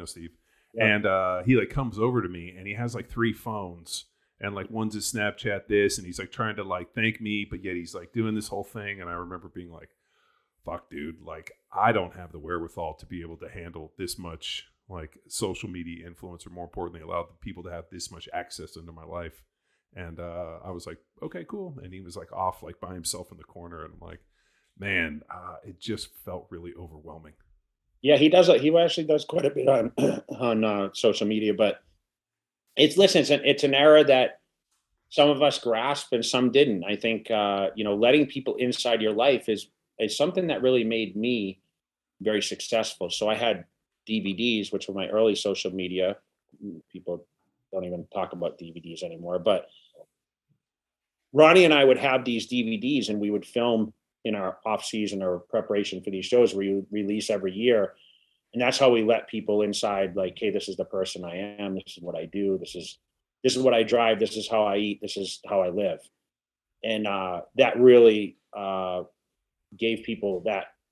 Steve. Yeah. And he like comes over to me, and he has like 3 phones, and like one's his Snapchat this, and he's like trying to like thank me, but yet he's like doing this whole thing. And I remember being like, fuck, dude, like I don't have the wherewithal to be able to handle this much like social media influence, or more importantly, allow the people to have this much access into my life. And I was like, okay, cool. And he was like off like by himself in the corner. And I'm like, man, it just felt really overwhelming. Yeah, he actually does quite a bit on social media, but it's an era that some of us grasped and some didn't. I think, letting people inside your life is something that really made me very successful. So I had DVDs, which were my early social media. People don't even talk about DVDs anymore, but Ronnie and I would have these DVDs, and we would film in our off season or preparation for these shows we release every year. And that's how we let people inside, like, hey, this is the person I am. This is what I do. This is what I drive. This is how I eat. This is how I live. And that really gave people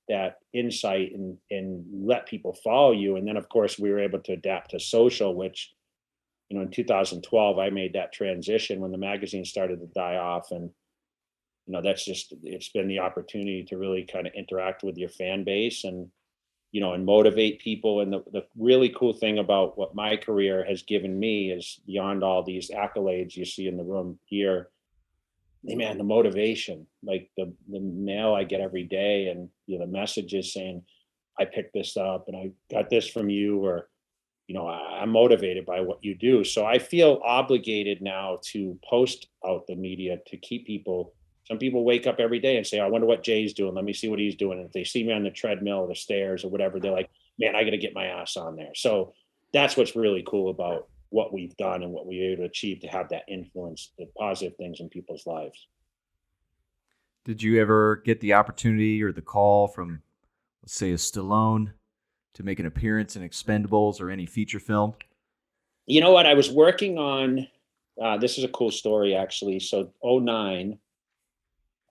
that insight and let people follow you. And then, of course, we were able to adapt to social, which, in 2012, I made that transition when the magazine started to die off. And, it's been the opportunity to really kind of interact with your fan base. And and motivate people. And the really cool thing about what my career has given me is, beyond all these accolades you see in the room here, man, the motivation, like the mail I get every day, and the messages saying, I picked this up and I got this from you, or I'm motivated by what you do. So I feel obligated now to post out the media to keep people. Some people wake up every day and say, I wonder what Jay's doing. Let me see what he's doing. And if they see me on the treadmill or the stairs or whatever, they're like, man, I got to get my ass on there. So that's what's really cool about what we've done and what we were able to achieve, to have that influence, the positive things in people's lives. Did you ever get the opportunity or the call from, let's say, a Stallone to make an appearance in Expendables or any feature film? You know what? I was working on, this is a cool story, actually. So 2009,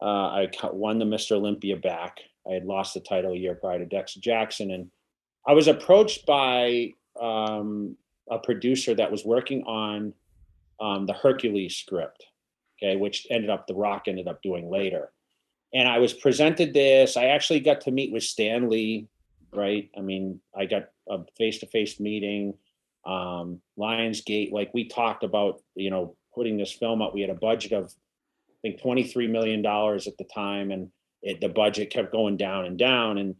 I won the Mr. Olympia back. I had lost the title a year prior to Dexter Jackson. And I was approached by a producer that was working on the Hercules script, okay, which The Rock ended up doing later. And I was presented this. I actually got to meet with Stan Lee, right? I mean, I got a face-to-face meeting, Lionsgate. Like, we talked about, putting this film up. We had a budget of, I think, $23 million at the time. And the budget kept going down and down. And,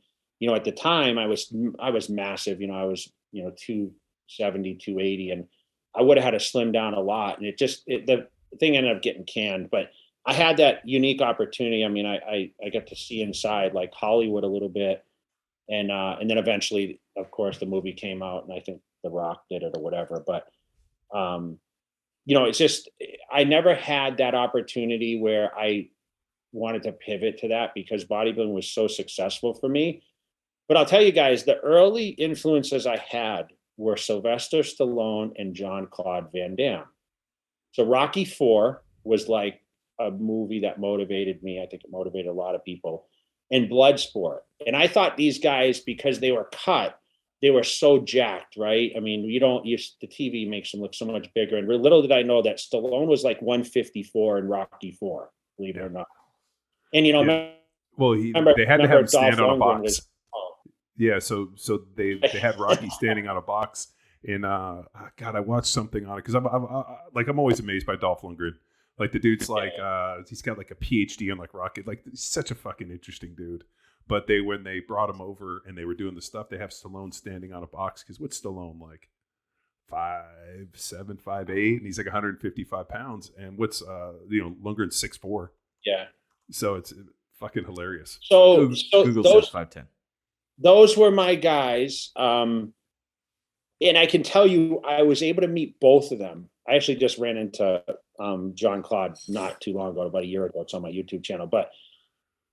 at the time I was massive, I was, 270, 280. And I would have had to slim down a lot. And the thing ended up getting canned. But I had that unique opportunity. I mean, I got to see inside, like, Hollywood a little bit. And then eventually, of course, the movie came out, and I think The Rock did it or whatever. But, it's just, I never had that opportunity where I wanted to pivot to that, because bodybuilding was so successful for me. But I'll tell you guys, the early influences I had were Sylvester Stallone and Jean-Claude Van Damme. So Rocky IV was like a movie that motivated me. I think it motivated a lot of people. And Bloodsport. And I thought these guys, because they were cut, they were so jacked, right? I mean, the TV makes them look so much bigger. And little did I know that Stallone was like 154 in Rocky IV, believe it or not. And, yeah. They had to have him stand on a box. Yeah, so they had Rocky standing on a box. And God, I watched something on it, because I'm always amazed by Dolph Lundgren. Like, the dude's like, he's got like a PhD in like rocket. Like, he's such a fucking interesting dude. But when they brought him over and they were doing the stuff, they have Stallone standing on a box, because what's Stallone like? 5'7", 5'8", and he's like 155 pounds. And what's Lundgren's 6'4". Yeah. So it's fucking hilarious. So Google says 5'10". Those were my guys. And I can tell you, I was able to meet both of them. I actually just ran into Jean-Claude not too long ago, about a year ago. It's on my YouTube channel. But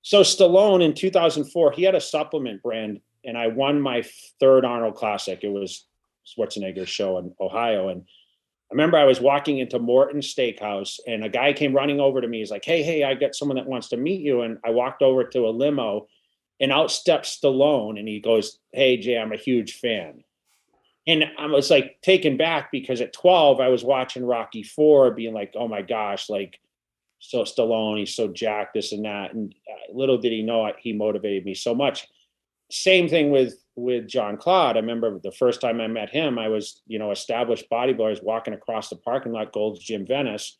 so Stallone in 2004, he had a supplement brand, and I won my third Arnold Classic. It was Schwarzenegger's show in Ohio. And I remember I was walking into Morton's Steakhouse, and a guy came running over to me. He's like, hey, I got someone that wants to meet you. And I walked over to a limo, and out steps Stallone, and he goes, hey, Jay, I'm a huge fan. And I was like taken back, because at 12, I was watching Rocky IV, being like, oh my gosh, like, so Stallone, he's so jacked, this and that. And little did he know, he motivated me so much. Same thing with Jean-Claude. I remember the first time I met him, I was, established bodybuilders walking across the parking lot, Gold's Gym Venice.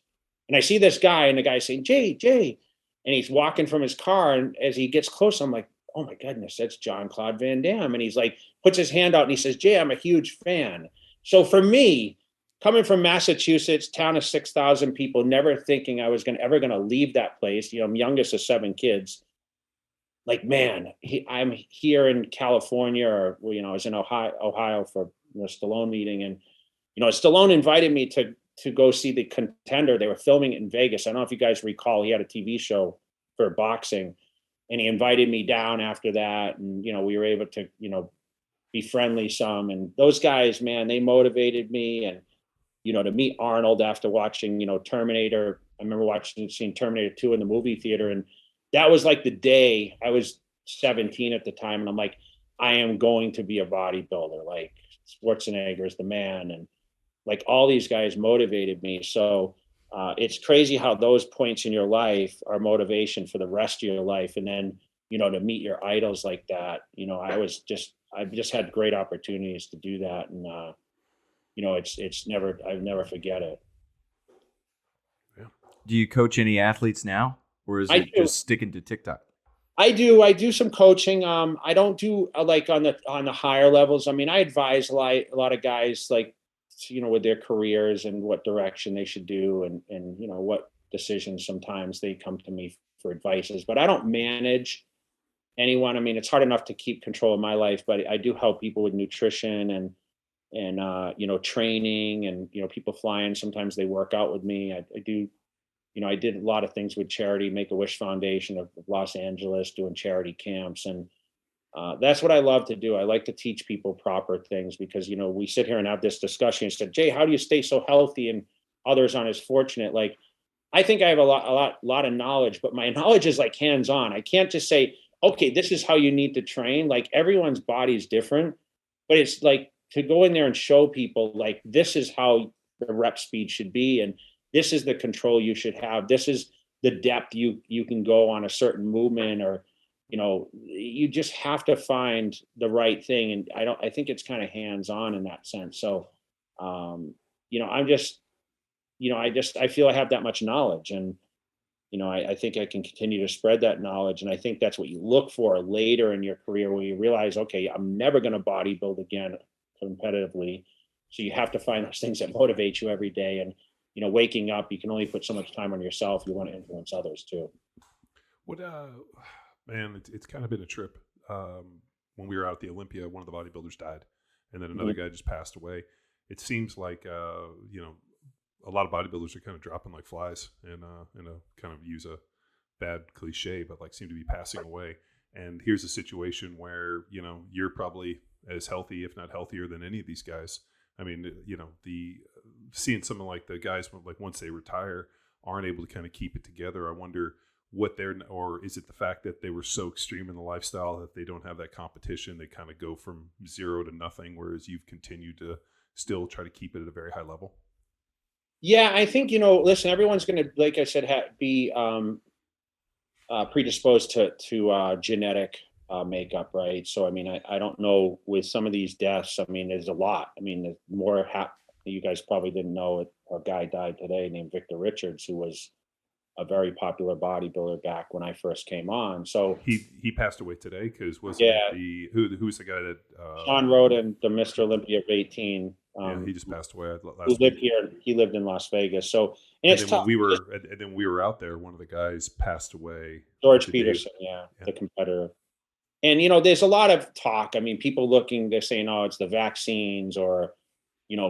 And I see this guy, and the guy's saying, Jay. And he's walking from his car. And as he gets close, I'm like, oh my goodness, that's Jean-Claude Van Damme. And he's like, puts his hand out and he says, Jay, I'm a huge fan. So for me, coming from Massachusetts, town of 6,000 people, never thinking I was ever going to leave that place. I'm youngest of 7 kids. Like, man, I'm here in California, or, I was in Ohio for a Stallone meeting. And, Stallone invited me to go see The Contender. They were filming it in Vegas. I don't know if you guys recall, he had a TV show for boxing. And he invited me down after that. And, we were able to, be friendly some. And those guys, man, they motivated me. And, to meet Arnold after watching, Terminator. I remember seeing Terminator 2 in the movie theater. And that was like the day. I was 17 at the time. And I'm like, I am going to be a bodybuilder. Like, Schwarzenegger is the man. And like, all these guys motivated me. So it's crazy how those points in your life are motivation for the rest of your life. And then, to meet your idols like that, I've just had great opportunities to do that. And, I'll never forget it. Yeah. Do you coach any athletes now, or is it just sticking to TikTok? I do some coaching. I don't do like on the higher levels. I mean, I advise a lot of guys, like, with their careers and what direction they should do, and what decisions sometimes they come to me for advices, but I don't manage anyone. I mean, it's hard enough to keep control of my life, but I do help people with nutrition and training, and people flying. Sometimes they work out with me. I do. I did a lot of things with charity, Make-A-Wish Foundation of Los Angeles, doing charity camps. And that's what I love to do. I like to teach people proper things because, we sit here and have this discussion. You said, Jay, how do you stay so healthy and others aren't as fortunate? Like, I think I have a lot of knowledge, but my knowledge is like hands-on. I can't just say, okay, this is how you need to train. Like, everyone's body is different, but it's like to go in there and show people, like, this is how the rep speed should be. And this is the control you should have. This is the depth you can go on a certain movement, or, you just have to find the right thing. And I think it's kind of hands-on in that sense. So, I feel I have that much knowledge, and, I think I can continue to spread that knowledge. And I think that's what you look for later in your career, where you realize, okay, I'm never going to bodybuild again competitively. So you have to find those things that motivate you every day. And, waking up, you can only put so much time on yourself. You want to influence others too. What, man, it's kind of been a trip. When we were out at the Olympia, one of the bodybuilders died, and then another guy just passed away. It seems like, a lot of bodybuilders are kind of dropping like flies, and kind of use a bad cliche, but like seem to be passing away. And here's a situation where, you're probably as healthy, if not healthier, than any of these guys. I mean, seeing someone like the guys, like once they retire, aren't able to kind of keep it together. I wonder or is it the fact that they were so extreme in the lifestyle that they don't have that competition? They kind of go from 0 to nothing, whereas you've continued to still try to keep it at a very high level. Yeah, I think, listen, everyone's going to, like I said, be predisposed to genetic makeup, right? So, I mean, I don't know with some of these deaths. I mean, there's a lot. I mean, there's more. You guys probably didn't know it. A guy died today named Victor Richards, who was a very popular bodybuilder back when I first came on. So he passed away today because who's the guy that Sean Roden, the Mr. Olympia of 18. He just passed away last who lived here. He lived in Las Vegas. So and it's tough. And then we were out there. One of the guys passed away. George Peterson, the competitor. And, there's a lot of talk. I mean, people they're saying, oh, it's the vaccines, or,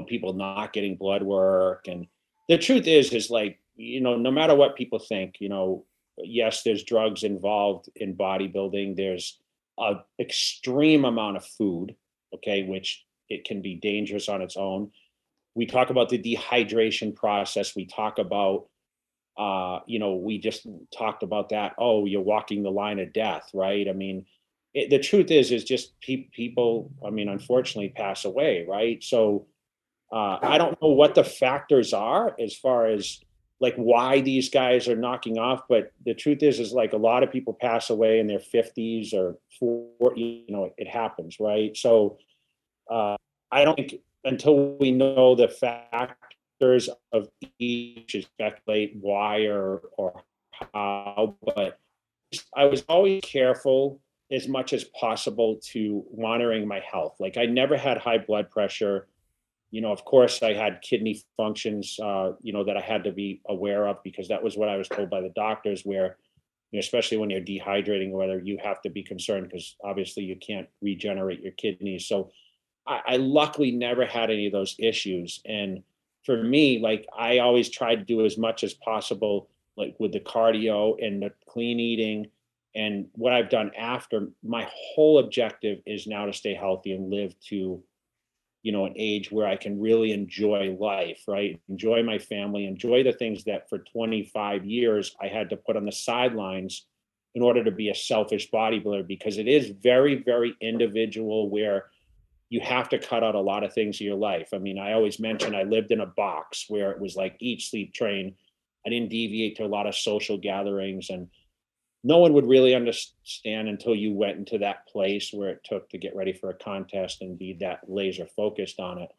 people not getting blood work. And the truth is like, no matter what people think, yes, there's drugs involved in bodybuilding. There's an extreme amount of food, okay, which it can be dangerous on its own. We talk about the dehydration process. We talk about, we just talked about that. Oh, you're walking the line of death, right? I mean, the truth is just people, I mean, unfortunately pass away, right? So I don't know what the factors are as far as like why these guys are knocking off, but the truth is like a lot of people pass away in their 50s or 40, it happens, right? So I don't think until we know the factors of each, to speculate why or how, but I was always careful as much as possible to monitoring my health. Like, I never had high blood pressure. Of course I had kidney functions, that I had to be aware of, because that was what I was told by the doctors, where, especially when you're dehydrating, whether you have to be concerned, because obviously you can't regenerate your kidneys. So I luckily never had any of those issues. And for me, like, I always tried to do as much as possible, like with the cardio and the clean eating. And what I've done after, my whole objective is now to stay healthy and live to, an age where I can really enjoy life, right? Enjoy my family, enjoy the things that for 25 years I had to put on the sidelines in order to be a selfish bodybuilder, because it is very, very individual, where you have to cut out a lot of things in your life. I mean, I always mention I lived in a box where it was like eat, sleep, train. I didn't deviate to a lot of social gatherings. And no one would really understand until you went into that place where it took to get ready for a contest and be that laser focused on it.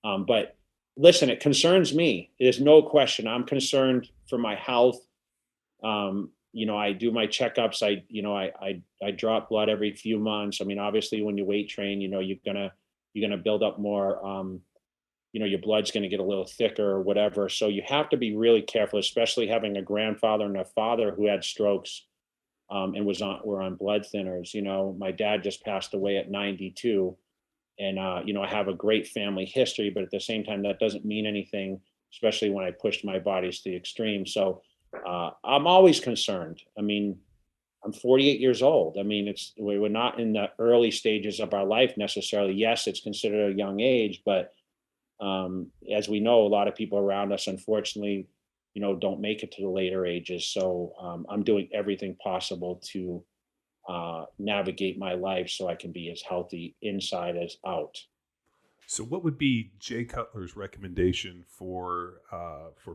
But listen, it concerns me. There's no question. I'm concerned for my health. I do my checkups. I drop blood every few months. I mean, obviously when you weight train, you're gonna build up more, your blood's gonna get a little thicker or whatever. So you have to be really careful, especially having a grandfather and a father who had strokes, and were on blood thinners. My dad just passed away at 92. And I have a great family history, but at the same time, that doesn't mean anything, especially when I pushed my bodies to the extreme. So I'm always concerned. I mean, I'm 48 years old. I mean, we're not in the early stages of our life necessarily. Yes, it's considered a young age, but as we know, a lot of people around us, unfortunately, don't make it to the later ages. So I'm doing everything possible to navigate my life so I can be as healthy inside as out. So, what would be Jay Cutler's recommendation for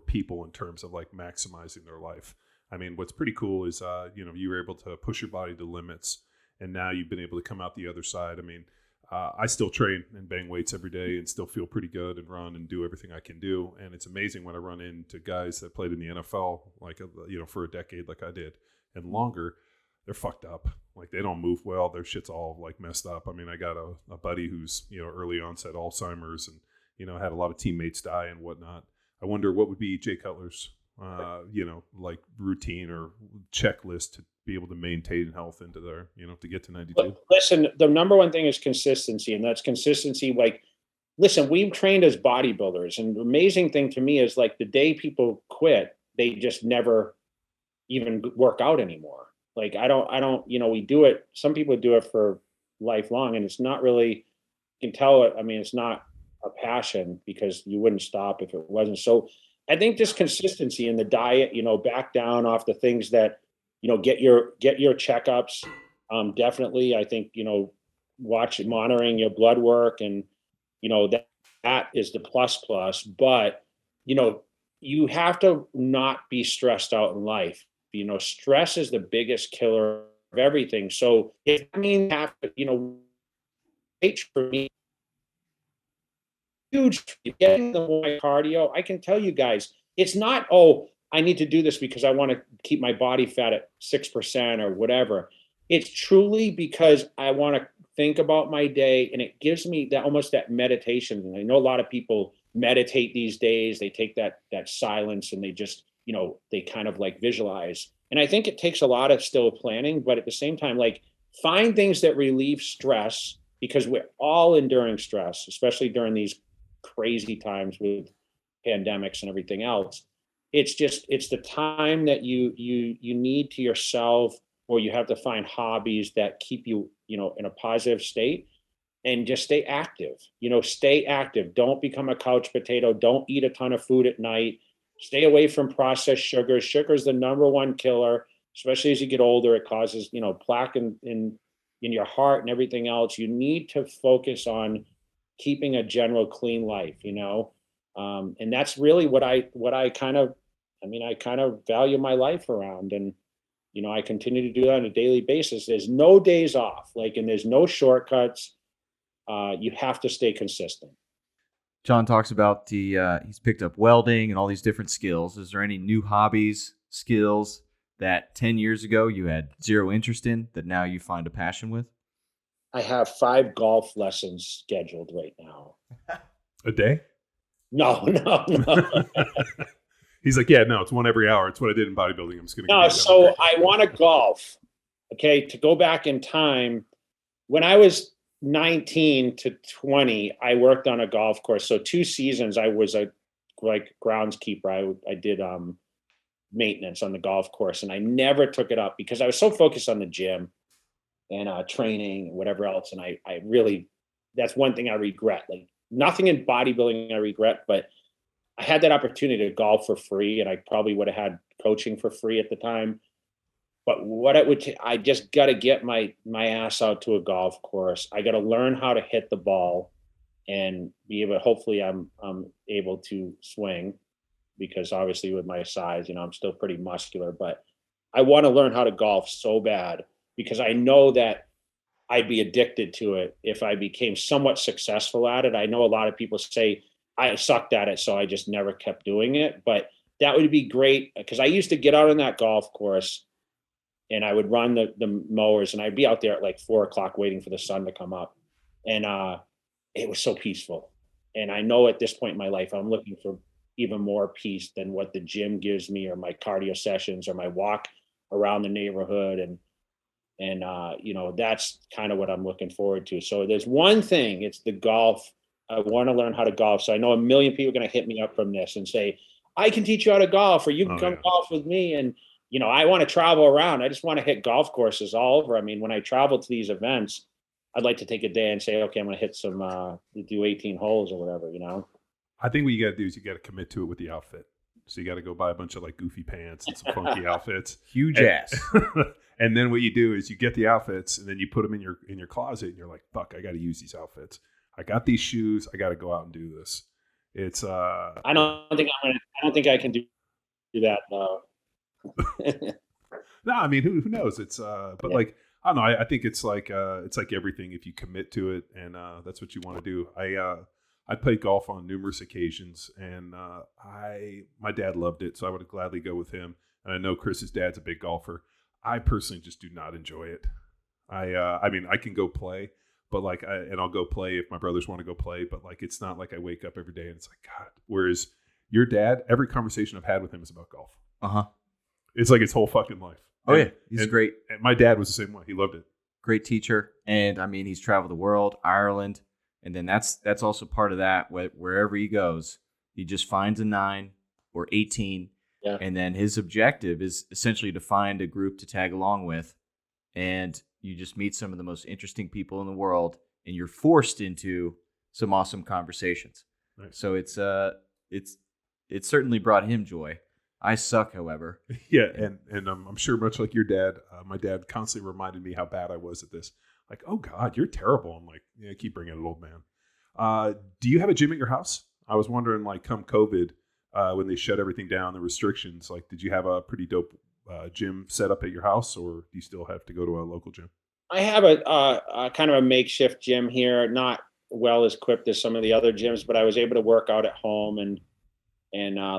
people in terms of like maximizing their life? I mean, what's pretty cool is you were able to push your body to limits, and now you've been able to come out the other side. I mean, I still train and bang weights every day, and still feel pretty good, and run and do everything I can do. And it's amazing when I run into guys that played in the NFL, like for a decade, like I did, and longer. They're fucked up. Like they don't move well. Their shit's all like messed up. I mean, I got a buddy who's, early onset Alzheimer's and, had a lot of teammates die and whatnot. I wonder what would be Jay Cutler's, like routine or checklist to be able to maintain health into their, to get to 92. Listen, the number one thing is consistency, and that's consistency. Like, listen, we've trained as bodybuilders, and the amazing thing to me is like the day people quit, they just never even work out anymore. Like I don't, we do it. Some people do it for lifelong, and it's not really, you can tell it. I mean, it's not a passion because you wouldn't stop if it wasn't. So I think just consistency in the diet, back down off the things that, get your checkups. Definitely. I think, monitoring your blood work and, that is the plus, but, you have to not be stressed out in life. Stress is the biggest killer of everything. So if I mean, for me, huge getting the more cardio. I can tell you guys, it's not, I need to do this because I want to keep my body fat at 6% or whatever. It's truly because I want to think about my day, and it gives me that almost that meditation. And I know a lot of people meditate these days. They take that silence and they just, they kind of like visualize. And I think it takes a lot of still planning, but at the same time, like find things that relieve stress, because we're all enduring stress, especially during these crazy times with pandemics and everything else. It's the time that you need to yourself, or you have to find hobbies that keep you, in a positive state, and just stay active. Stay active. Don't become a couch potato. Don't eat a ton of food at night. Stay away from processed sugars. Sugar is the number one killer, especially as you get older. It causes, plaque in your heart and everything else. You need to focus on keeping a general clean life, and that's really what I kind of value my life around. And, I continue to do that on a daily basis. There's no days off, and there's no shortcuts. You have to stay consistent. John talks about he's picked up welding and all these different skills. Is there any new hobbies, skills that 10 years ago you had zero interest in that now you find a passion with? I have 5 golf lessons scheduled right now. A day? No. He's like, yeah, no, it's one every hour. It's what I did in bodybuilding. I'm just going to. No, so I want to golf. Okay, to go back in time, when I was 19 to 20, I worked on a golf course. So 2 seasons, I was a groundskeeper. I did maintenance on the golf course, and I never took it up because I was so focused on the gym and training and whatever else. And I really, that's one thing I regret. Like nothing in bodybuilding I regret, but I had that opportunity to golf for free, and I probably would have had coaching for free at the time. But what it would, I just got to get my ass out to a golf course. I got to learn how to hit the ball and be able. Hopefully, I'm able to swing, because obviously with my size, I'm still pretty muscular. But I want to learn how to golf so bad because I know that I'd be addicted to it if I became somewhat successful at it. I know a lot of people say I sucked at it, so I just never kept doing it. But that would be great because I used to get out on that golf course and I would run the mowers and I'd be out there at like 4 o'clock waiting for the sun to come up. And it was so peaceful. And I know at this point in my life, I'm looking for even more peace than what the gym gives me or my cardio sessions or my walk around the neighborhood. And that's kind of what I'm looking forward to. So there's one thing, it's the golf. I want to learn how to golf. So I know a million people are going to hit me up from this and say, I can teach you how to golf or you can come golf with me. And, I want to travel around. I just want to hit golf courses all over. I mean, when I travel to these events, I'd like to take a day and say, okay, I'm going to hit some, do 18 holes or whatever, I think what you got to do is you got to commit to it with the outfit. So you got to go buy a bunch of like goofy pants and some funky outfits. Huge ass. And then what you do is you get the outfits and then you put them in your closet and you're like, fuck, I got to use these outfits. I got these shoes. I got to go out and do this. It's I don't think I can do that. No, I mean, who knows? It's but like, I don't know. I think it's like everything. If you commit to it and that's what you want to do. I played golf on numerous occasions and my dad loved it. So I would gladly go with him. And I know Chris's dad's a big golfer. I personally just do not enjoy it. I mean, I can go play, but like, and I'll go play if my brothers want to go play, but like, it's not like I wake up every day and it's like, God, whereas your dad, every conversation I've had with him is about golf. Uh-huh. It's like his whole fucking life. Oh yeah. He's great. And my dad was the same way. He loved it. Great teacher. And I mean, he's traveled the world, Ireland. And then that's also part of that. Wherever he goes, he just finds a 9 or 18. Yeah. And then his objective is essentially to find a group to tag along with. And you just meet some of the most interesting people in the world. And you're forced into some awesome conversations. Nice. So it certainly brought him joy. I suck, however. Yeah. And I'm sure much like your dad, my dad constantly reminded me how bad I was at this. Like, oh God, you're terrible. I'm like, yeah, keep bringing it, old man. Do you have a gym at your house? I was wondering, like, come COVID, when they shut everything down, the restrictions, like, did you have a pretty dope gym set up at your house, or do you still have to go to a local gym? I have a kind of a makeshift gym here, not well as equipped as some of the other gyms, but I was able to work out at home. And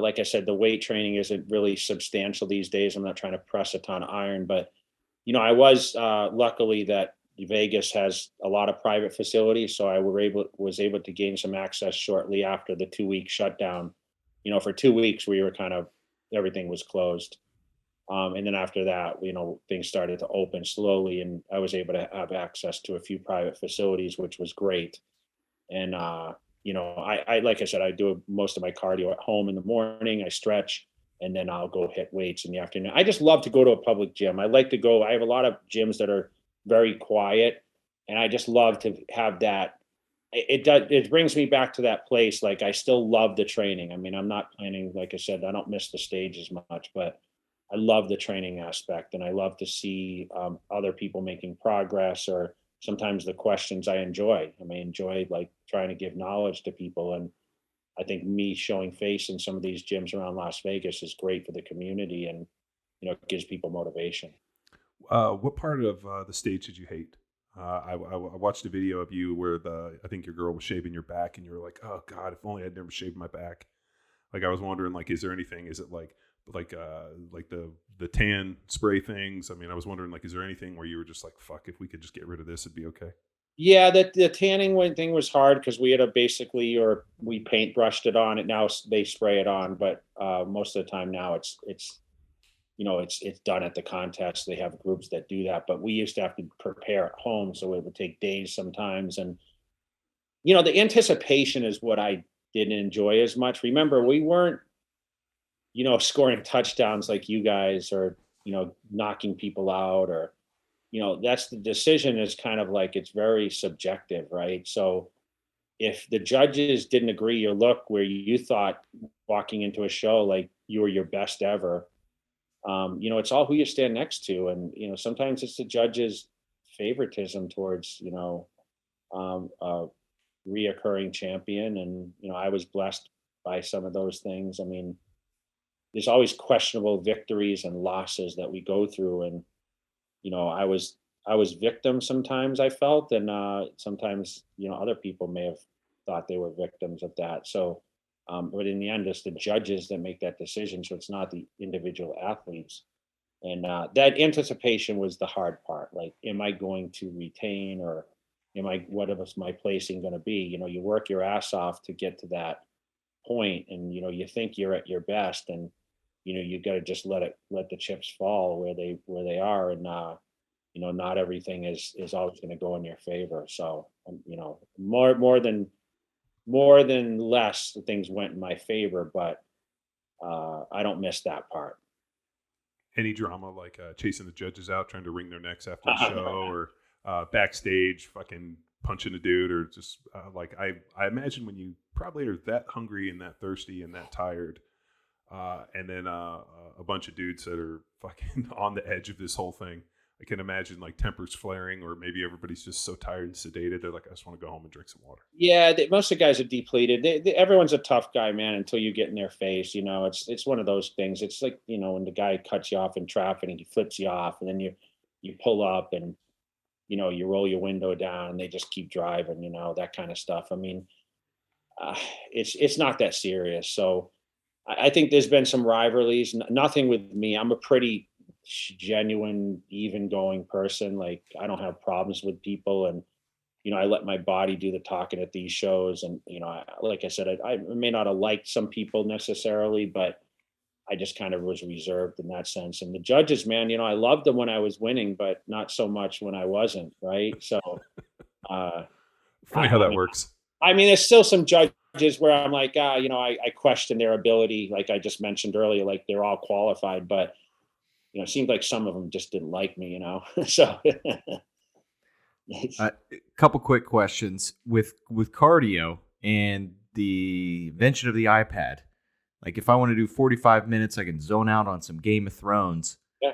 like I said, the weight training isn't really substantial these days. I'm not trying to press a ton of iron, but, I was luckily that Vegas has a lot of private facilities. So I was able to gain some access shortly after the 2-week shutdown. For 2 weeks, everything was closed. And then after that, things started to open slowly and I was able to have access to a few private facilities, which was great. And, I like I said, I do most of my cardio at home in the morning. I stretch and then I'll go hit weights in the afternoon. I just love to go to a public gym. I like to go. I have a lot of gyms that are very quiet and I just love to have that. It brings me back to that place. Like I still love the training. I mean, I'm not planning, like I said, I don't miss the stage as much, but I love the training aspect and I love to see other people making progress or sometimes the questions I enjoy. I enjoy like trying to give knowledge to people. And I think me showing face in some of these gyms around Las Vegas is great for the community and, it gives people motivation. What part of the stage did you hate? I watched a video of you where I think your girl was shaving your back and you were like, oh God, if only I'd never shaved my back. Like, I was wondering, like, is it like the tan spray things? I mean, I was wondering, like, is there anything where you were just like, fuck, if we could just get rid of this, it'd be okay. Yeah, the tanning thing was hard because we had we paintbrushed it on. It now they spray it on, but most of the time now it's done at the contest. They have groups that do that, but we used to have to prepare at home, so it would take days sometimes. And the anticipation is what I didn't enjoy as much. Remember, we weren't scoring touchdowns like you guys or knocking people out or that's the decision is kind of like it's very subjective, right? So if the judges didn't agree your look where you thought walking into a show like you were your best ever, it's all who you stand next to. And, sometimes it's the judge's favoritism towards, a reoccurring champion. And, I was blessed by some of those things. I mean, there's always questionable victories and losses that we go through. And, I was victim sometimes, I felt, and sometimes, other people may have thought they were victims of that. So, but in the end, it's the judges that make that decision. So it's not the individual athletes. And that anticipation was the hard part. Like, am I going to retain, or what is my placing going to be? You work your ass off to get to that point, and you think you're at your best, and you got to just let the chips fall where they are. And not everything is always going to go in your favor. So more than less, the things went in my favor, but I don't miss that part. Any drama like chasing the judges out, trying to wring their necks after the show, or backstage fucking punching a dude, or just like I imagine when you probably are that hungry and that thirsty and that tired, and then a bunch of dudes that are fucking on the edge of this whole thing. I can imagine like tempers flaring, or maybe everybody's just so tired and sedated. They're like, I just want to go home and drink some water. Yeah, most of the guys are depleted. Everyone's a tough guy, man, until you get in their face. It's one of those things. It's like, when the guy cuts you off in traffic and he flips you off, and then you pull up and, you roll your window down and they just keep driving, that kind of stuff. I mean, it's not that serious. So I think there's been some rivalries. Nothing with me. I'm a pretty genuine, even going person. Like, I don't have problems with people, and I let my body do the talking at these shows. And like I said, I may not have liked some people necessarily, but I just kind of was reserved in that sense. And the judges, man, I loved them when I was winning, but not so much when I wasn't. Right. So funny how that works. I mean, there's still some judges where I'm like, I question their ability. Like I just mentioned earlier, like they're all qualified, but it seemed like some of them just didn't like me, So a couple quick questions with cardio and the invention of the iPad. Like, if I want to do 45 minutes, I can zone out on some Game of Thrones. Yeah.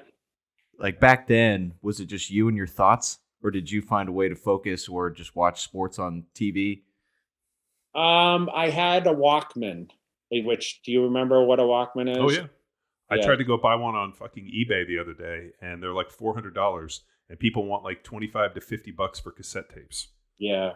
Like, back then, was it just you and your thoughts, or did you find a way to focus or just watch sports on TV? I had a Walkman. Which, do you remember what a Walkman is? Oh yeah. I tried to go buy one on fucking eBay the other day, and they're like $400, and people want like $25 to $50 for cassette tapes. Yeah.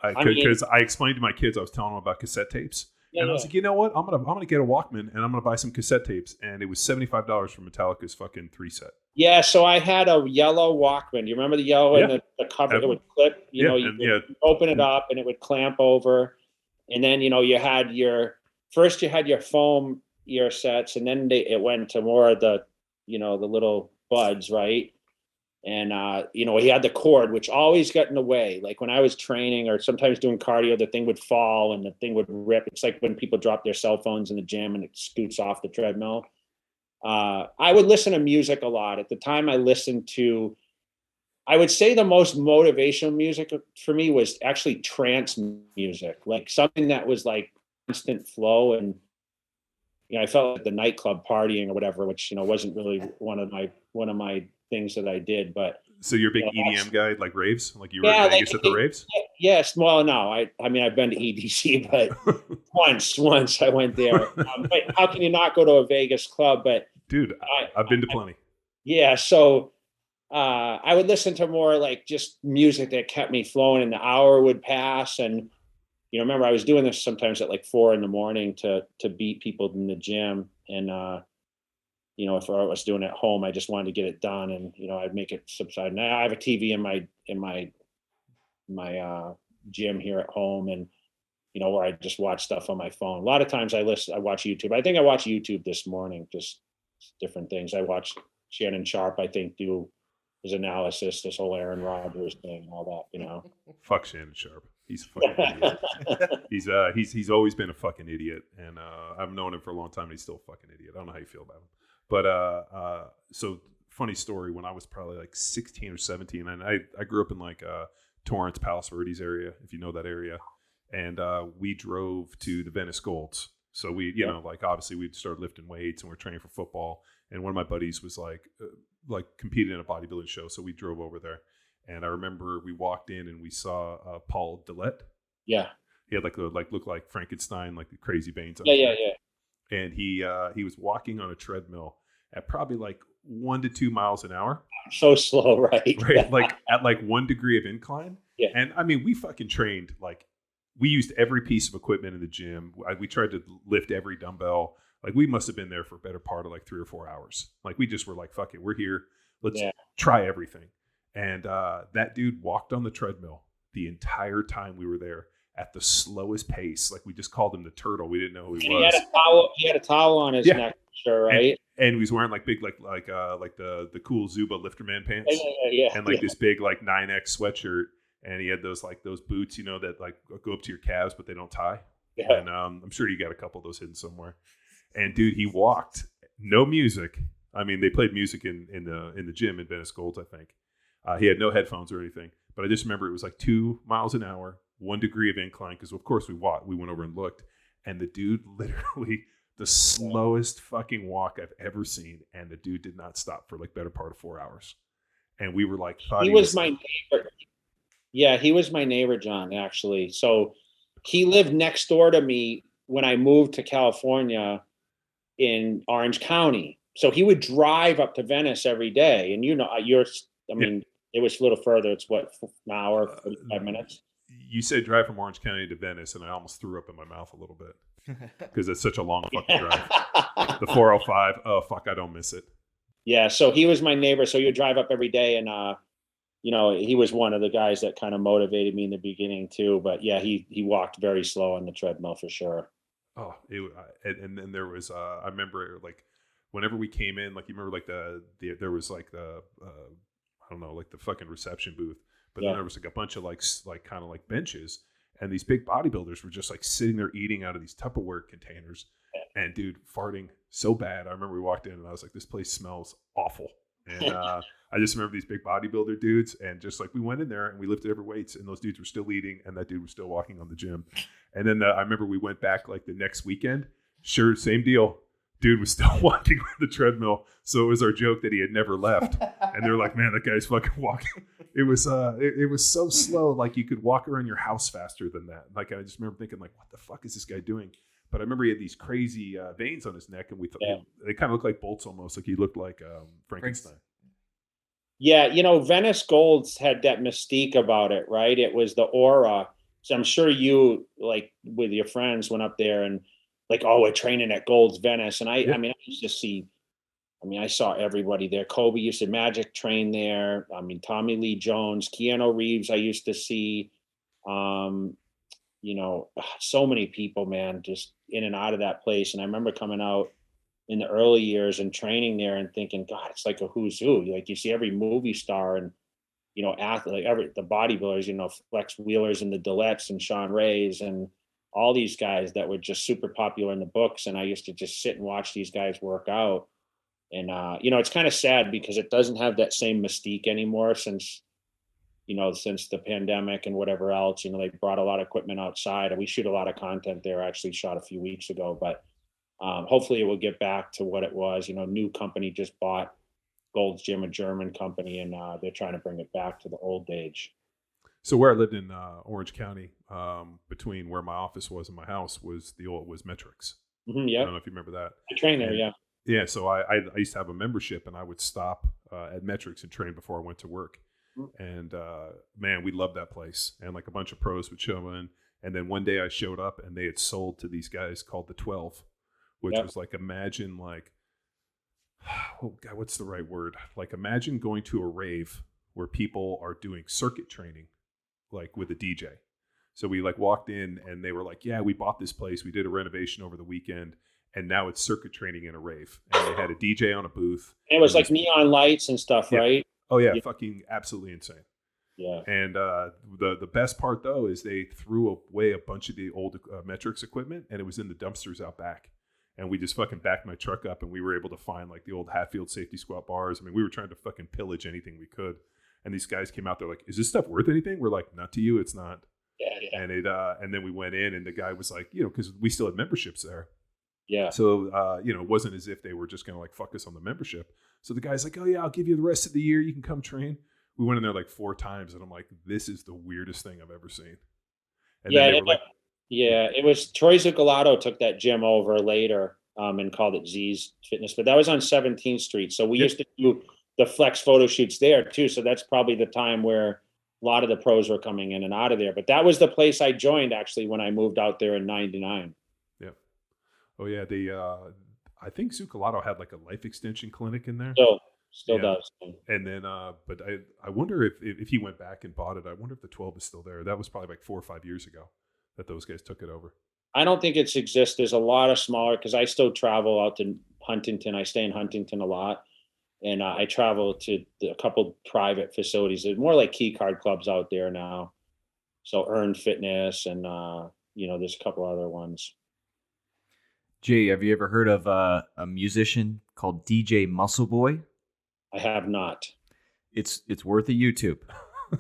Because I explained to my kids, I was telling them about cassette tapes, and I was like, you know what? I'm gonna get a Walkman, and I'm gonna buy some cassette tapes, and it was $75 for Metallica's fucking 3-set. Yeah, so I had a yellow Walkman. You remember the yellow and the cover? It would clip. You open it up, and it would clamp over, and then you had your foam ear sets, and then it went to more of the the little buds, right? And he had the cord, which always got in the way. Like when I was training or sometimes doing cardio, the thing would fall and the thing would rip. It's like when people drop their cell phones in the gym and it scoots off the treadmill. I would listen to music a lot. At the time, I would say the most motivational music for me was actually trance music, like something that was like constant flow. And I felt like the nightclub partying or whatever, which wasn't really one of my things that I did. But so you're a big EDM guy, like raves, like you were in Vegas at the raves. Yes, well, no, I mean I've been to EDC, but once I went there. But how can you not go to a Vegas club? But dude, I've been to plenty. Yeah, so I would listen to more like just music that kept me flowing, and the hour would pass. And remember I was doing this sometimes at like 4 a.m. to beat people in the gym. And if I was doing it at home, I just wanted to get it done, and I'd make it subside. Now I have a TV in my gym here at home, and where I just watch stuff on my phone. A lot of times I watch YouTube. I think I watched YouTube this morning, just different things. I watched Shannon Sharp, I think, do his analysis, this whole Aaron Rodgers thing and all that, Fuck Shannon Sharp. He's a fucking idiot. He's always been a fucking idiot, and I've known him for a long time, and he's still a fucking idiot. I don't know how you feel about him. But so funny story, when I was probably like 16 or 17, and I grew up in like Torrance, Palos Verdes area, if you know that area. And we drove to the Venice Golds. So we, like obviously we'd start lifting weights and we're training for football. And one of my buddies was like competing in a bodybuilding show. So we drove over there. And I remember we walked in and we saw Paul Dillette. Yeah. He had looked like Frankenstein, like the crazy veins. Yeah. and he was walking on a treadmill at probably like 1 to 2 miles an hour. So slow, right? Right, like at like 1 degree of incline. Yeah. And I mean, we fucking trained, like we used every piece of equipment in the gym. We tried to lift every dumbbell. Like we must have been there for a better part of like 3 or 4 hours. Like we just were like, fuck it, we're here. Let's try everything. And that dude walked on the treadmill the entire time we were there at the slowest pace. Like we just called him the turtle. We didn't know who he was. He had a towel on his neck, sure, right? And he was wearing like big, like the cool Zuba Lifterman pants. And like this big like 9X sweatshirt. And he had those boots, you know, that like go up to your calves, but they don't tie. Yeah. And I'm sure you got a couple of those hidden somewhere. And dude, he walked, no music. I mean, they played music in the gym in Venice Golds, I think. He had no headphones or anything, but I just remember it was like 2 miles an hour, 1 degree of incline. Because of course we went over and looked, and the dude literally the slowest fucking walk I've ever seen, and the dude did not stop for like better part of 4 hours. And we were like, he was my neighbor. Yeah, he was my neighbor, John, actually. So he lived next door to me when I moved to California in Orange County. So he would drive up to Venice every day. And, you know, it was a little further. It's what, an hour, 45 minutes? You said drive from Orange County to Venice, and I almost threw up in my mouth a little bit because it's such a long fucking drive. The 405, oh, fuck, I don't miss it. Yeah, so he was my neighbor. So he would drive up every day, and you know, he was one of the guys that kind of motivated me in the beginning too. But yeah, he walked very slow on the treadmill for sure. Oh, and then there was I remember like whenever we came in, like you remember like there was like the I don't know, like the fucking reception booth, but then there was like a bunch of like kind of like benches, and these big bodybuilders were just like sitting there eating out of these Tupperware containers, and dude, farting so bad. I remember we walked in and I was like, this place smells awful. And I just remember these big bodybuilder dudes, and just like we went in there and we lifted every weights, and those dudes were still eating, and that dude was still walking on the gym. And then I remember we went back like the next weekend. Sure, same deal. Dude was still walking on the treadmill, so it was our joke that he had never left. And they were like, "Man, that guy's fucking walking." It was so slow, like you could walk around your house faster than that. Like I just remember thinking, like, "What the fuck is this guy doing?" But I remember he had these crazy veins on his neck, and we thought they kind of looked like bolts almost. Like he looked like Frankenstein. Yeah, you know, Venice Golds had that mystique about it, right? It was the aura. So I'm sure you, like with your friends, went up there and like, oh, we're training at Golds Venice. And I mean, I used to see, I saw everybody there. Kobe used to Magic train there. I mean, Tommy Lee Jones, Keanu Reeves, I used to see. You know, so many people, man, just in and out of that place. And I remember coming out in the early years and training there and thinking, God, it's like a who's who. Like you see every movie star and, you know, athlete, like the bodybuilders, you know, Flex Wheelers and the Dillettes and Sean Rays and all these guys that were just super popular in the books. And I used to just sit and watch these guys work out. And, you know, it's kind of sad because it doesn't have that same mystique anymore since the pandemic and whatever else. You know, they brought a lot of equipment outside, and we shoot a lot of content there. I actually shot a few weeks ago, but hopefully it will get back to what it was. You know, new company just bought Gold's Gym, a German company, and they're trying to bring it back to the old age. So where I lived in Orange County, between where my office was and my house was Metrics. Mm-hmm, yeah. I don't know if you remember that. I trained there, yeah. Yeah, so I used to have a membership, and I would stop at Metrics and train before I went to work. And man, we loved that place. And like a bunch of pros would show in. And then one day I showed up, and they had sold to these guys called the 12, which was like, imagine like, oh God, what's the right word? Like imagine going to a rave where people are doing circuit training, like with a DJ. So we like walked in, and they were like, yeah, we bought this place. We did a renovation over the weekend, and now it's circuit training in a rave. And they had a DJ on a booth. And it was like neon lights and stuff, right? Oh yeah, fucking absolutely insane. Yeah. And the best part though is they threw away a bunch of the old Metrics equipment, and it was in the dumpsters out back. And we just fucking backed my truck up, and we were able to find like the old Hatfield safety squat bars. I mean, we were trying to fucking pillage anything we could. And these guys came out there like, "Is this stuff worth anything?" We're like, "Not to you, it's not." Yeah. And then we went in, and the guy was like, you know, because we still had memberships there. Yeah. So you know, it wasn't as if they were just gonna like fuck us on the membership. So the guy's like, "Oh yeah, I'll give you the rest of the year. You can come train." We went in there like 4 times, and I'm like, "This is the weirdest thing I've ever seen." And then they were like, it was Troy Zucolato took that gym over later. and called it Z's Fitness. But that was on 17th Street. So we used to do the flex photo shoots there too. So that's probably the time where a lot of the pros were coming in and out of there. But that was the place I joined actually when I moved out there in '99. Yeah. Oh yeah. I think Zucalato had like a life extension clinic in there. Still does. And then, but I wonder if he went back and bought it. I wonder if the 12 is still there. That was probably like 4 or 5 years ago that those guys took it over. I don't think it's exists. There's a lot of smaller, because I still travel out to Huntington. I stay in Huntington a lot. And I travel to a couple private facilities. There's more like key card clubs out there now. So Earn Fitness and, there's a couple other ones. Jay, have you ever heard of a musician called DJ Muscle Boy? I have not. It's worth a YouTube.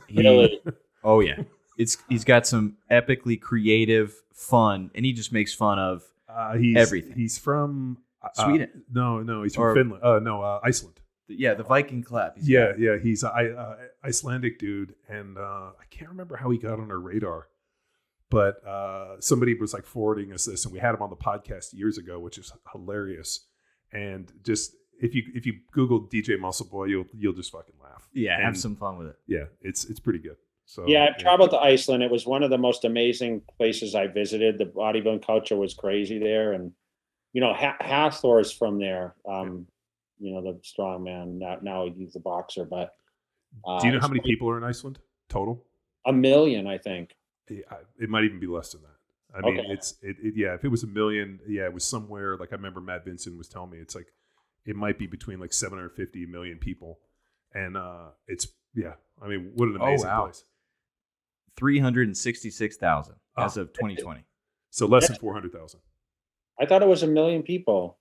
Really? Oh yeah. He's got some epically creative fun, and he just makes fun of everything. He's from Sweden. No, he's from Finland. Iceland. Yeah, the Viking clap. He's an Icelandic dude, and I can't remember how he got on our radar, but somebody was like forwarding us this, and we had him on the podcast years ago, which is hilarious. And just if you Google DJ Muscle Boy, you'll just fucking laugh. Yeah, and have some fun with it. Yeah, it's pretty good. So yeah, I've traveled to Iceland. It was one of the most amazing places I visited. The bodybuilding culture was crazy there, and Hathor's from there. The strongman. Now he's a boxer. But do you know how many people are in Iceland total? 1 million, I think. Yeah, it might even be less than that. I mean, if it was 1 million, it was somewhere like I remember Matt Vincent was telling me it's like it might be between like 750 million people, and it's I mean, what an amazing place. 366,000 as of 2020. So less than 400,000. I thought it was 1 million people.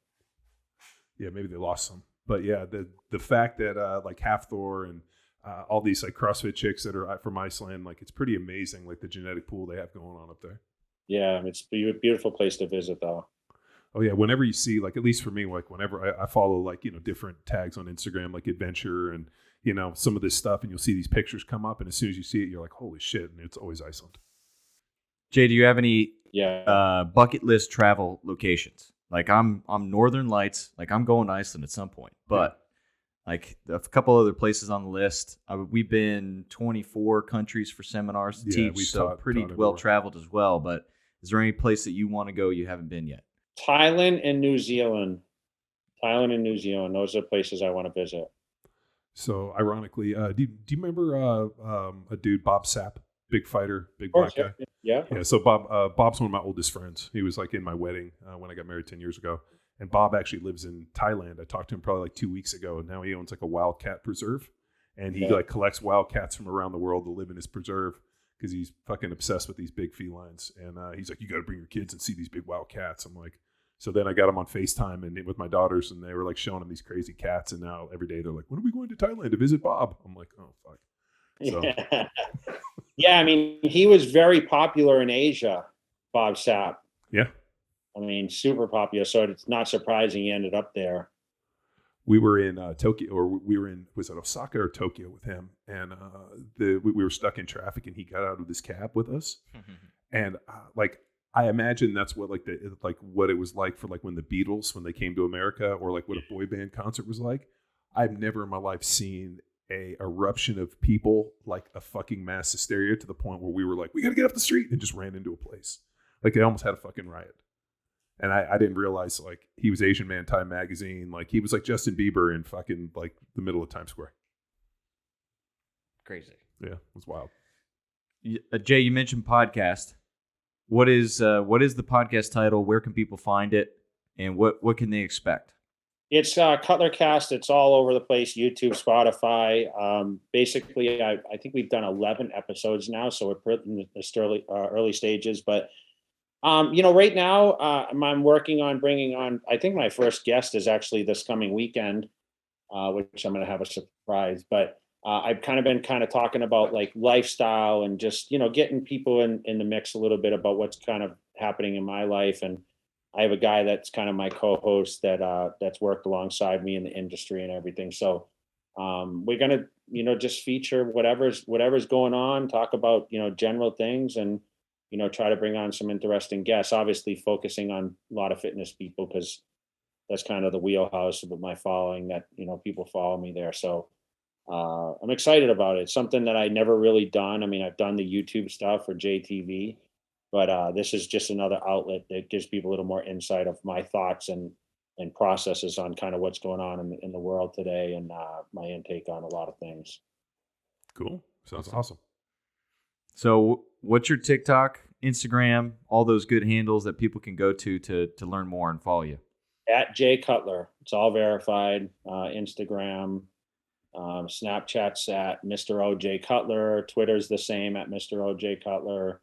Yeah, maybe they lost some. But yeah, the fact that like Hathor and all these like CrossFit chicks that are from Iceland, like it's pretty amazing, like the genetic pool they have going on up there. Yeah, it's a beautiful place to visit though. Oh yeah, whenever you see, like at least for me, like whenever I follow like, different tags on Instagram, like adventure and, some of this stuff, and you'll see these pictures come up, and as soon as you see it, you're like, holy shit, and it's always Iceland. Jay, do you have any bucket list travel locations? Like I'm Northern Lights, like I'm going to Iceland at some point, but like a couple other places on the list. We've been 24 countries for seminars to teach, so pretty well traveled as well. But is there any place that you want to go you haven't been yet? Thailand and New Zealand. Those are places I want to visit. So ironically, do you remember a dude, Bob Sapp, big fighter, big black guy? Yeah. So Bob's one of my oldest friends. He was like in my wedding when I got married 10 years ago. And Bob actually lives in Thailand. I talked to him probably like 2 weeks ago. And now he owns like a wildcat preserve. And he like collects wildcats from around the world to live in his preserve because he's fucking obsessed with these big felines. And he's like, you got to bring your kids and see these big wild cats. I'm like, so then I got him on FaceTime and with my daughters, and they were like showing him these crazy cats. And now every day they're like, when are we going to Thailand to visit Bob? I'm like, oh, fuck. So. Yeah, I mean, he was very popular in Asia, Bob Sapp. Yeah. I mean, super popular. So it's not surprising he ended up there. We were in Tokyo, or we were in, was it Osaka or Tokyo with him? And we were stuck in traffic, and he got out of his cab with us. And I imagine that's what what it was like for like when the Beatles, when they came to America, or like what a boy band concert was like. I've never in my life seen a eruption of people, like a fucking mass hysteria, to the point where we were like, we got to get off the street, and just ran into a place. Like they almost had a fucking riot. And I didn't realize like he was Asian Man Time magazine. Like he was like Justin Bieber in fucking like the middle of Times Square. Crazy. Yeah, it was wild. Jay, you mentioned podcast. What is the podcast title? Where can people find it? And what can they expect? It's Cutler Cast. It's all over the place. YouTube, Spotify. Basically, I think we've done 11 episodes now, so we're in the early stages. But right now, I'm working on bringing on. I think my first guest is actually this coming weekend, which I'm going to have a surprise. But I've been talking about like lifestyle and just getting people in the mix a little bit about what's kind of happening in my life. And I have a guy that's kind of my co-host that's worked alongside me in the industry and everything. So we're gonna just feature whatever's going on, talk about general things, and try to bring on some interesting guests. Obviously, focusing on a lot of fitness people because that's kind of the wheelhouse of my following, that, people follow me there. So I'm excited about it. It's something that I never really done. I mean, I've done the YouTube stuff for JTV, but this is just another outlet that gives people a little more insight of my thoughts and processes on kind of what's going on in the world today, and my intake on a lot of things. Cool. Sounds awesome. So what's your TikTok, Instagram, all those good handles that people can go to learn more and follow you? At Jay Cutler. It's all verified. Instagram, Snapchat's at Mr. OJ Cutler. Twitter's the same, at Mr. OJ Cutler.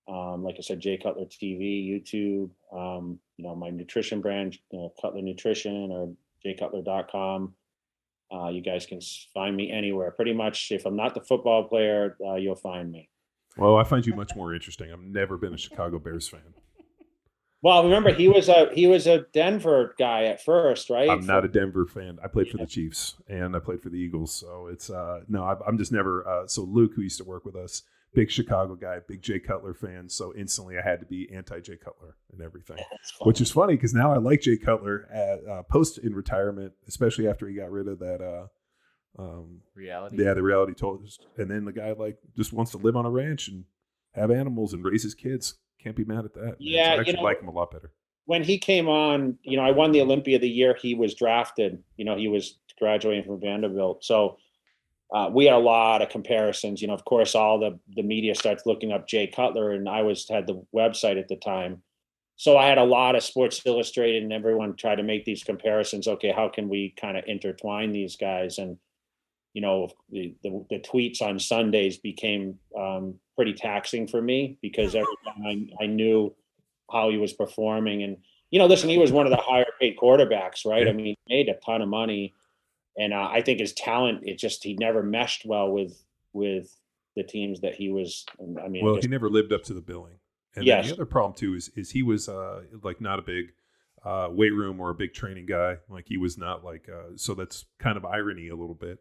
Like I said, Jay Cutler TV, YouTube. My nutrition brand, Cutler Nutrition, or jcutler.com. You guys can find me anywhere. Pretty much, if I'm not the football player, you'll find me. Well, I find you much more interesting. I've never been a Chicago Bears fan. Well, remember, he was a Denver guy at first, right? I'm not a Denver fan. I played for the Chiefs and I played for the Eagles. So it's no, I'm just never. So Luke, who used to work with us, big Chicago guy, big Jay Cutler fan. So instantly I had to be anti-Jay Cutler and everything, which is funny because now I like Jay Cutler at post in retirement, especially after he got rid of that reality. Yeah, the reality told us. And then the guy just wants to live on a ranch and have animals and raise his kids. Can't be mad at that. Man. Yeah, so I actually like him a lot better. When he came on, I won the Olympia the year he was drafted. He was graduating from Vanderbilt. So we had a lot of comparisons. Of course, all the media starts looking up Jay Cutler, and I had the website at the time. So I had a lot of Sports Illustrated, and everyone tried to make these comparisons. Okay, how can we kind of intertwine these guys? And the tweets on Sundays became pretty taxing for me, because every time I knew how he was performing. And, listen, he was one of the higher paid quarterbacks, right? Yeah. I mean, he made a ton of money. And I think his talent, he never meshed well with the teams that he was. I mean, well, he never lived up to the billing. And yes. then the other problem too is he was not a big weight room or a big training guy. Like he was not so that's kind of irony a little bit.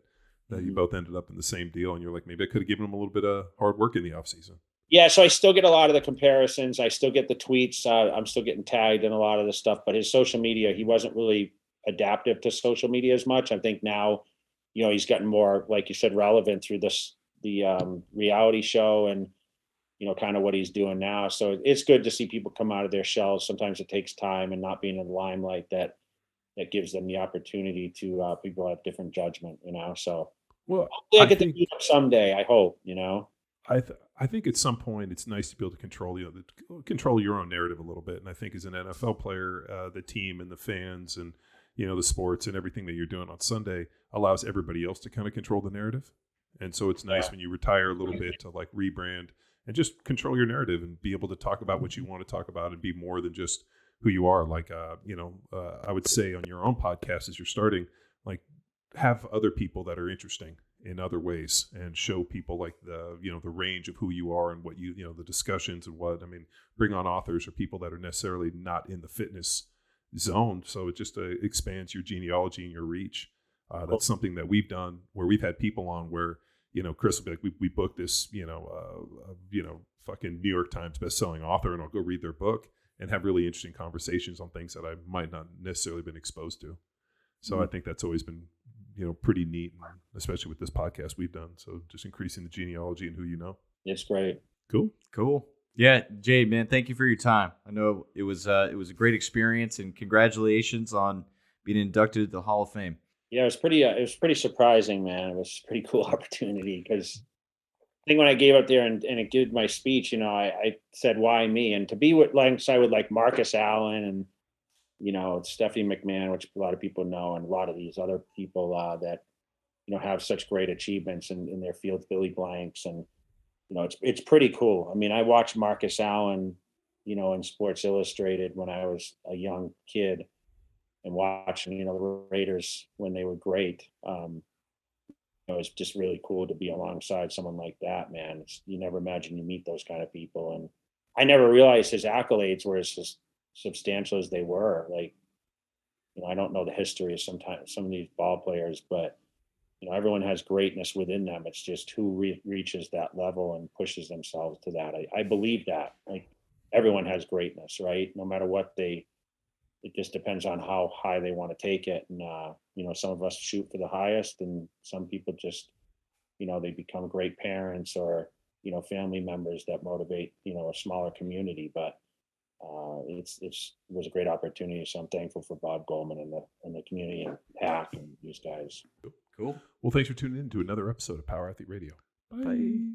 That you both ended up in the same deal, and you're like, maybe I could have given him a little bit of hard work in the offseason. Yeah, so I still get a lot of the comparisons. I still get the tweets. I'm still getting tagged in a lot of the stuff. But his social media, he wasn't really adaptive to social media as much. I think now, he's gotten more, like you said, relevant through the reality show and, kind of what he's doing now. So it's good to see people come out of their shells. Sometimes it takes time, and not being in the limelight that gives them the opportunity to people have different judgment, So well, I get to meet up someday, I hope, I think at some point it's nice to be able to control your own narrative a little bit. And I think as an NFL player, the team and the fans and the sports and everything that you're doing on Sunday allows everybody else to kind of control the narrative. And so it's nice when you retire a little bit to rebrand and just control your narrative and be able to talk about what you want to talk about and be more than just who you are. I would say on your own podcast as you're starting, have other people that are interesting in other ways and show people the range of who you are and what the discussions and bring on authors or people that are necessarily not in the fitness zone. So it just expands your genealogy and your reach. That's something that we've done where we've had people on where, Chris will be like, we booked this, fucking New York Times bestselling author, and I'll go read their book and have really interesting conversations on things that I might not necessarily been exposed to. So I think that's always been, pretty neat, especially with this podcast we've done. So just increasing the genealogy and who you know. It's great. Cool. Yeah, Jay, man, thank you for your time. I know it was a great experience, and congratulations on being inducted to the Hall of Fame. Yeah, it was pretty surprising, man. It was a pretty cool opportunity, because I think when I gave up there and it did my speech, I said, why me? And to be alongside with Marcus Allen and, Stephanie McMahon, which a lot of people know, and a lot of these other people that, have such great achievements in their fields, Billy Blanks. And, it's pretty cool. I mean, I watched Marcus Allen, in Sports Illustrated when I was a young kid, and watching, the Raiders when they were great. It's just really cool to be alongside someone like that, man. You never imagine you meet those kind of people. And I never realized his accolades were as substantial as they were. I don't know the history of some of these ball players, but everyone has greatness within them. It's just who reaches that level and pushes themselves to that. I believe that everyone has greatness, right? No matter what they it just depends on how high they want to take it. And, some of us shoot for the highest, and some people just, they become great parents or, family members that motivate, a smaller community. But it was a great opportunity. So I'm thankful for Bob Goldman and the community and Hack and these guys. Cool. Well, thanks for tuning in to another episode of Power Athlete Radio. Bye.